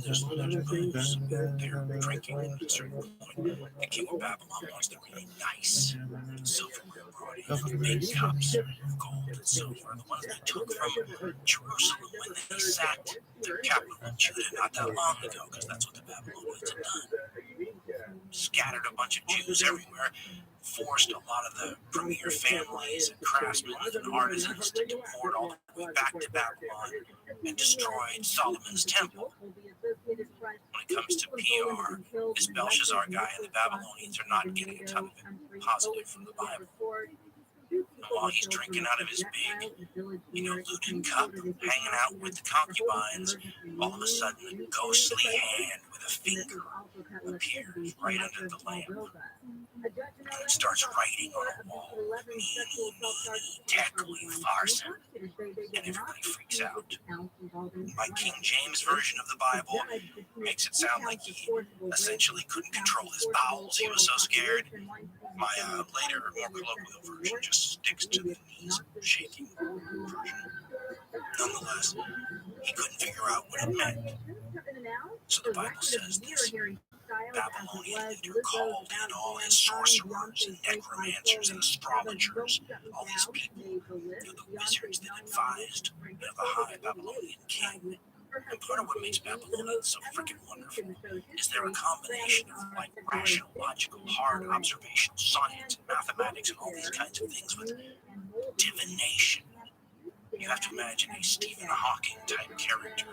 There's booze, they're drinking at a certain point. The king of Babylon wants the really nice silverware brought in, the big cups of gold and silver, the ones they took from Jerusalem when they sacked their capital of Judah not that long ago, because that's what the Babylonians had done. Scattered a bunch of Jews everywhere, forced a lot of the premier families and craftsmen and artisans to deport all the way back to Babylon, and destroyed Solomon's temple. When it comes to PR, this Belshazzar guy and the Babylonians are not getting a ton of it positive from the Bible. And while he's drinking out of his big, looted cup, hanging out with the concubines, all of a sudden a ghostly hand with a finger appears right under the lamp. And it starts writing on a wall, Mini, Tekel, Farsa, and everybody freaks out. My King James version of the Bible makes it sound like he essentially couldn't control his bowels. He was so scared. My later, more colloquial version just sticks to the knees shaking version. Nonetheless, he couldn't figure out what it meant. So the Bible says this Babylonian leader called in all his sorcerers and necromancers and astrologers, all these people, the wizards that advised the high Babylonian king. And part of what makes Babylonian so freaking wonderful is they're a combination of rational, logical, hard observational science and mathematics and all these kinds of things with divination. You have to imagine a Stephen Hawking type character,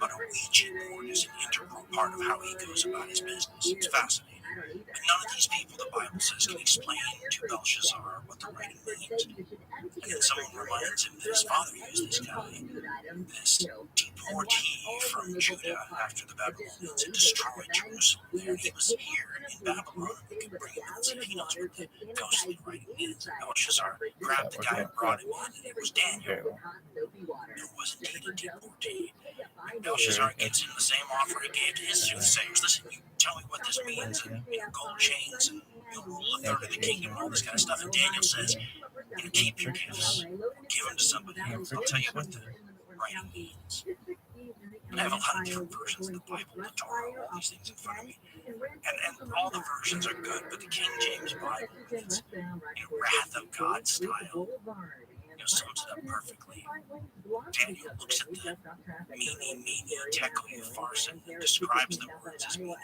but a Ouija board is an integral part of how he goes about his business. It's fascinating. And none of these people, the Bible says, can explain to Belshazzar what the writing means. And then someone reminds him that his father used this guy, this deportee from Judah after the Babylonians had destroyed Jerusalem there. He was here in Babylon. They could bring him in and see if he knows what the ghostly writing means. Belshazzar grabbed the guy and brought him in, and it was Daniel, who was indeed a deportee. Belshazzar gives him the same offer he gave to his soothsayers. Listen, you tell me what this means, and gold chains, and you'll rule a third of the kingdom, and all this kind of stuff. And Daniel says, keep your gifts, or give them to somebody else. I'll tell you what the writing means. I have a lot of different versions of the Bible, the Torah, all these things in front of me. And all the versions are good, but the King James Bible, it's wrath of God style, sums it up perfectly. Daniel looks at the meanie, tekel, upharsin, and describes the words as meaning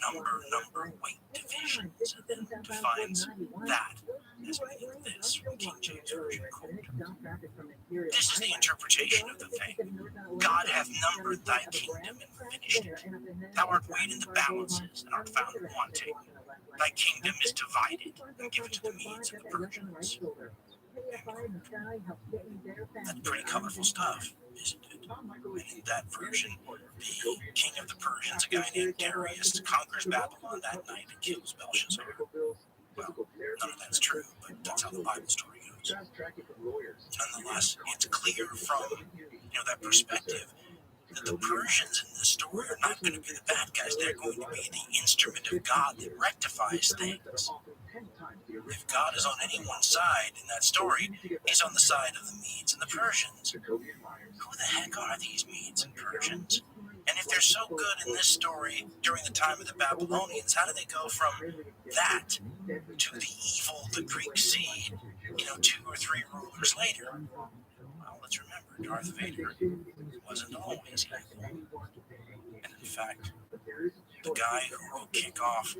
number, weight, divisions, and then defines that as meaning this from King James Version quote. This is the interpretation of the thing. God hath numbered thy kingdom and finished it. Thou art weighed in the balances and art found wanting. Thy kingdom is divided and given to the Medes and the Persians. That's pretty colorful stuff, isn't it? And in that version, the king of the Persians, a guy named Darius, conquers Babylon that night and kills Belshazzar. Well, none of that's true, but that's how the Bible story goes. Nonetheless, it's clear from that perspective that the Persians in this story are not going to be the bad guys. They're going to be the instrument of God that rectifies things. If God is on anyone's side in that story, he's on the side of the Medes and the Persians. Who the heck are these Medes and Persians? And if they're so good in this story during the time of the Babylonians, how do they go from that to the evil, the Greek seed, 2 or 3 rulers later? Well, let's remember, Darth Vader wasn't always evil. And in fact, the guy who will kick off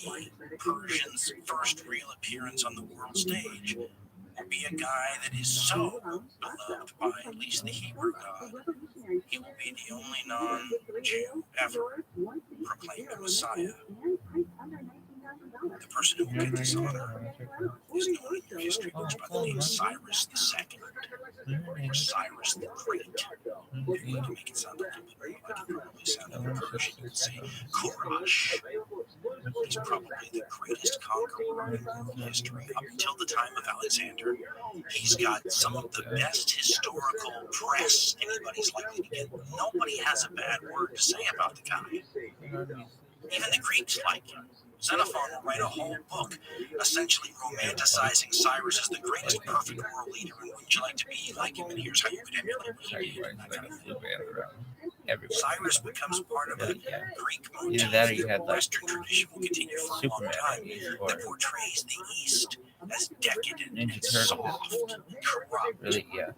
the Persians' first real appearance on the world stage will be a guy that is so beloved by at least the Hebrew God. He will be the only non-Jew ever proclaimed a Messiah. The person who will get this honor is known in your history books by the name of Cyrus II, or Cyrus the Great. To make it sound a little bit more like it normally sounded in Persian, you'd say Kurash. He's probably the greatest conqueror in world history. Up until the time of Alexander, he's got some of the best historical press anybody's likely to get. Nobody has a bad word to say about the guy. Even the Greeks like him. Xenophon will write a whole book essentially romanticizing Cyrus as the greatest perfect world leader, and wouldn't you like to be like him, and here's how you could emulate what he did. That kind of thing. Cyrus becomes part of a Greek motif that the Western tradition will continue for a long time that portrays the East as decadent and soft and corrupt. Really, yeah.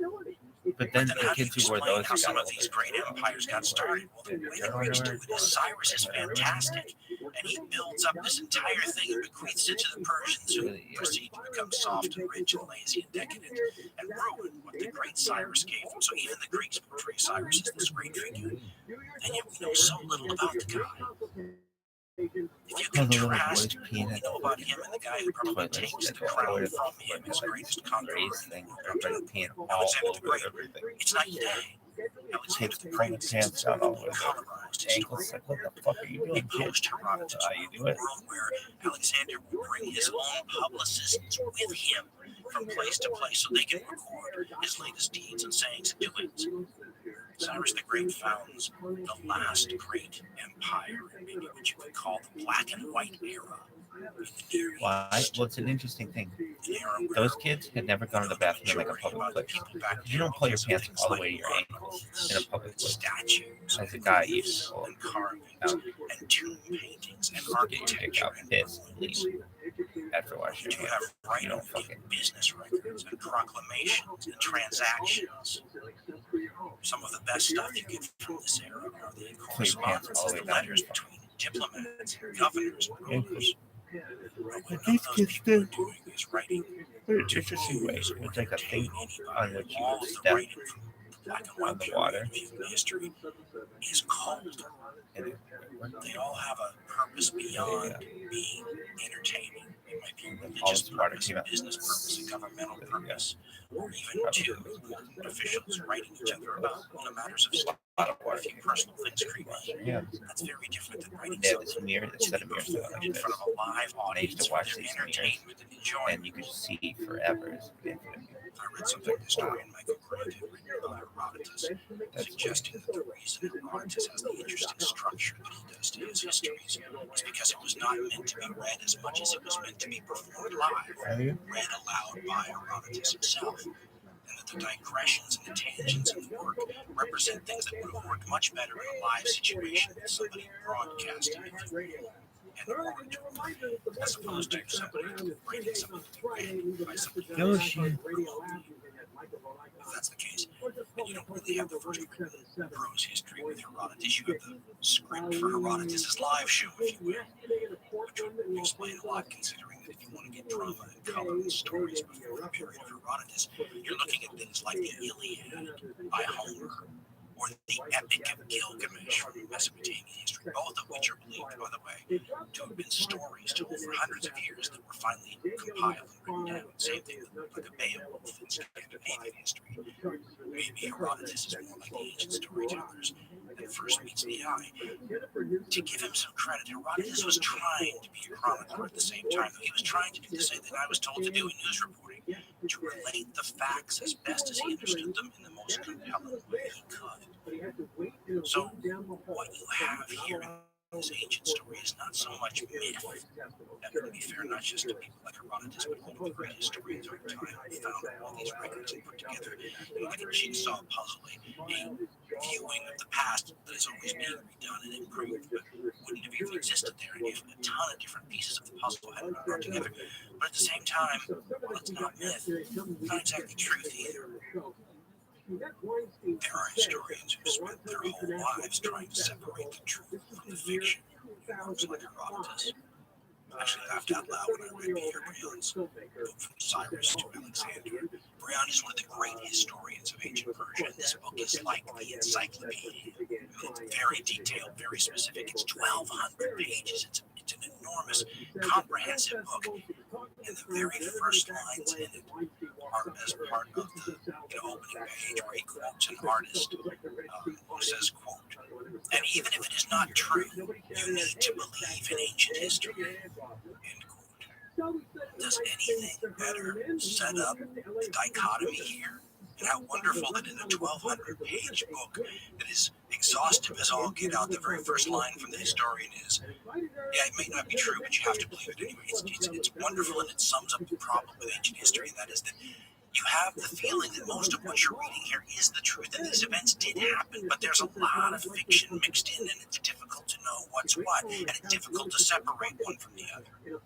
But then the kids who wore those how some of these great empires got started. Well, the way the Greeks do it is Cyrus is fantastic, and he builds up this entire thing and bequeaths it to the Persians, who proceed to become soft and rich and lazy and decadent, and ruin what the great Cyrus gave them. So even the Greeks portray Cyrus as this great figure, and yet we know so little about the guy. If you contrast what we know about him and the guy who probably takes the crown from him as greatest conqueror in Alexander the Great, it's night and day. Alexander the Great is colorized ankles. Like, what the fuck are you doing? Post-Herodotus, a world where Alexander will bring his own publicists with him from place to place so they can record his latest deeds and sayings and doings. Cyrus the Great founds the last great empire, and maybe what you could call the black and white era. Why? Well, it's an interesting thing. Those kids had never gone to the bathroom in like a public place. You don't pull your pants all the way to your ankles in a public place. As a guy, you just pull and tomb paintings and architecture and piss and leave after washing your hands. You don't fucking business records and proclamations and transactions. Some of the best stuff you get from this era are the correspondence and the letters between diplomats, governors, and rulers. What these kids do is writing in interesting ways. It's like a thing on which you step black and white on the period water. of human history is cold. And They all have a purpose beyond being entertaining. It might be all religious this water purpose, came a out. business purpose, a governmental purpose, or even two important officials writing each other about matters of state. A lot of water. A few personal things creep in. Yeah. That's very different than writing They have something this mirror, this to set be of mirrors performed in front of a live I used audience to for watch their these entertainment and enjoyment. and you could see forever. It's infinite. I read something historian Michael Grant had written about Herodotus, suggesting that the reason Herodotus has the interesting structure that he does to his histories is because it was not meant to be read as much as it was meant to be performed live, read aloud by Herodotus himself, and that the digressions and the tangents in the work represent things that would have worked much better in a live situation with somebody broadcasting it and orator, as opposed to somebody writing something to be read by somebody Yoshi. remotely. If that's the case, then you don't really have the first written prose history with Herodotus. You have the script for Herodotus' live show, if you will, which would explain a lot, considering that if you want to get drama and color in stories before the period of Herodotus, you're looking at things like the Iliad by Homer, or the Epic of Gilgamesh from Mesopotamian history, both of which are believed, by the way, to have been stories told over hundreds of years that were finally compiled and written down. Same thing with like a Beowulf in Scandinavian history. Maybe Herodotus is more like the ancient storytellers that first meets the eye. To give him some credit, Herodotus was trying to be a chronicler at the same time. He was trying to do the same thing I was told to do in news reporting, to relate the facts as best as he understood them in the most compelling way he could. So, what you have here in this ancient story is not so much myth. That would be fair not just to people like Herodotus, but all of the great historians of our time who found all these records and put together like a jigsaw puzzle, a viewing of the past that is always being redone and improved, but wouldn't have even existed there if a ton of different pieces of the puzzle hadn't been brought together. But at the same time, well, it's not myth, not exactly truth either. There are historians who spent their whole lives trying to separate the truth from the fiction. Works like Herodotus. I actually laughed out loud when I read Peter Brion's book From Cyrus to Alexander. Brion is one of the great historians of ancient Persia, and this book is like the encyclopedia. It's very detailed, very specific. It's 1,200 pages. It's an enormous, comprehensive book. And the very first lines in it are as part of the opening page where he quotes an artist who says, quote, "And even if it is not true, you need to believe in ancient history," end quote. Does anything better set up the dichotomy here? And how wonderful that in a 1,200-page book that is exhaustive as all get out, the very first line from the historian is, yeah, it may not be true, but you have to believe it anyway. It's wonderful, and it sums up the problem with ancient history, and that is that you have the feeling that most of what you're reading here is the truth, and these events did happen, but there's a lot of fiction mixed in, and it's difficult to know what's what, and it's difficult to separate one from the other.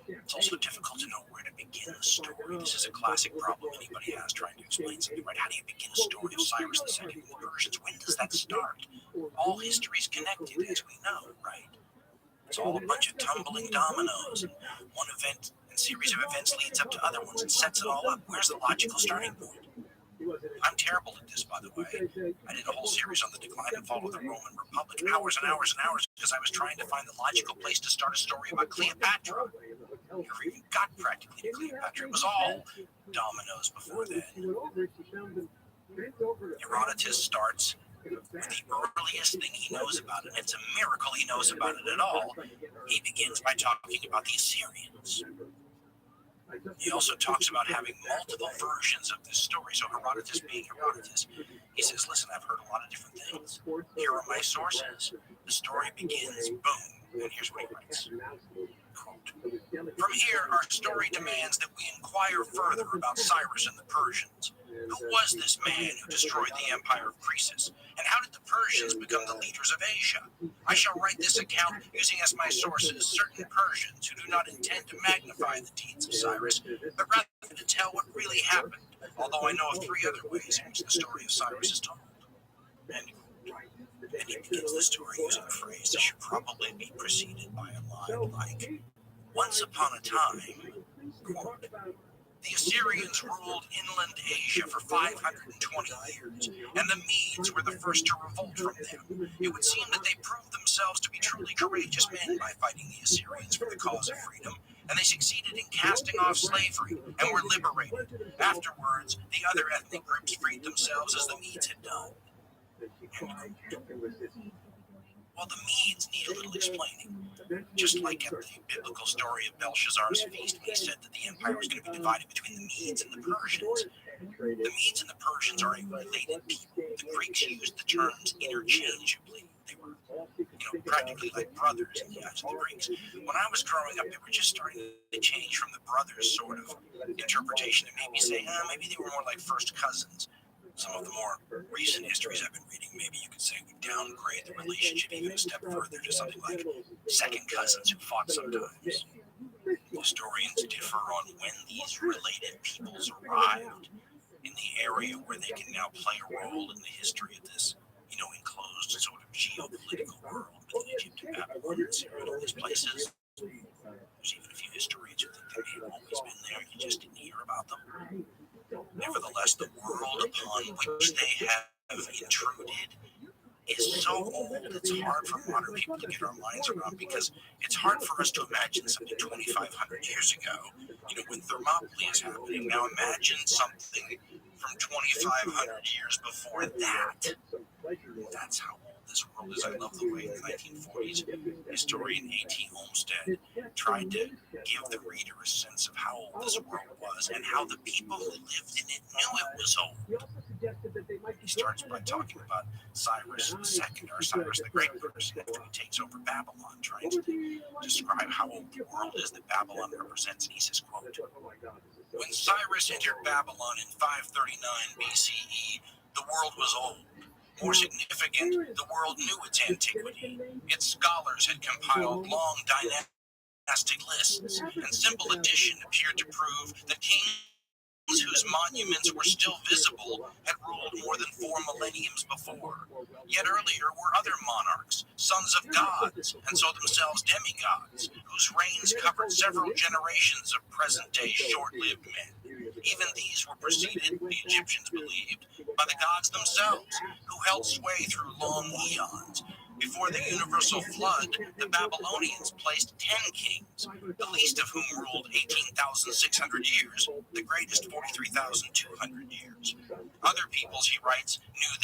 It's also difficult to know where to begin a story. This is a classic problem anybody has trying to explain something, right? How do you begin a story of Cyrus II and the Persians? When does that start? All history's connected, as we know, right? It's all a bunch of tumbling dominoes, and one event and series of events leads up to other ones and sets it all up. Where's the logical starting point? I'm terrible at this, by the way. I did a whole series on the decline and fall of the Roman Republic, hours and hours and hours, because I was trying to find the logical place to start a story about Cleopatra. Never even got practically to Cleopatra. It was all dominoes before then. Herodotus starts with the earliest thing he knows about it. It's a miracle he knows about it at all. He begins by talking about the Assyrians. He also talks about having multiple versions of this story. So Herodotus being Herodotus, he says, listen, I've heard a lot of different things. Here are my sources. The story begins, boom, and here's what he writes. Quote, "From here, our story demands that we inquire further about Cyrus and the Persians. Who was this man who destroyed the empire of Croesus? And how did the Persians become the leaders of Asia? I shall write this account using as my sources certain Persians who do not intend to magnify the deeds of Cyrus, but rather to tell what really happened, although I know of 3 other ways in which the story of Cyrus is told." End quote. And he begins the story using a phrase that should probably be preceded by a line like, "Once upon a time," quote, The Assyrians ruled inland Asia for 520 years, and the Medes were the first to revolt from them. It would seem that they proved themselves to be truly courageous men by fighting the Assyrians for the cause of freedom, and they succeeded in casting off slavery and were liberated. Afterwards, the other ethnic groups freed themselves as the Medes had done. Well, the Medes need a little explaining. Just like at the biblical story of Belshazzar's feast, when he said that the empire was going to be divided between the Medes and the Persians. The Medes and the Persians are a related people. The Greeks used the terms interchangeably. They were, practically like brothers in the eyes of the Greeks. When I was growing up, they were just starting to change from the brothers sort of interpretation and maybe say, maybe they were more like first cousins. Some of the more recent histories I've been reading, maybe you could say we downgrade the relationship even a step further to something like second cousins who fought sometimes. Historians differ on when these related peoples arrived in the area where they can now play a role in the history of this, enclosed sort of geopolitical world with Egypt and Babylon and Syria and all these places. There's even a few historians who think they may have always been there, you just didn't hear about them. Nevertheless, the world upon which they have intruded is so old, it's hard for modern people to get our minds around because it's hard for us to imagine something 2,500 years ago, when Thermopylae is happening. Now imagine something from 2,500 years before that. That's how old this world is. I love the way in the 1940s, historian A.T. Olmsted tried to give the reader a sense of how old this world was and how the people who lived in it knew it was old. He starts by talking about Cyrus II, or Cyrus the Great person, after he takes over Babylon, trying to describe how old the world is that Babylon represents. And he says, quote, "When Cyrus entered Babylon in 539 BCE, the world was old. More significant, the world knew its antiquity. Its scholars had compiled long dynastic lists, and simple addition appeared to prove that kings whose monuments were still visible had ruled more than 4 millenniums before. Yet earlier were other monarchs, sons of gods, and so themselves demigods, whose reigns covered several generations of present-day short-lived men. Even these were preceded, the Egyptians believed, by the gods themselves, who held sway through long eons. Before the universal flood, the Babylonians placed 10 kings, the least of whom ruled 18,600 years, the greatest 43,200 years. Other peoples, he writes, knew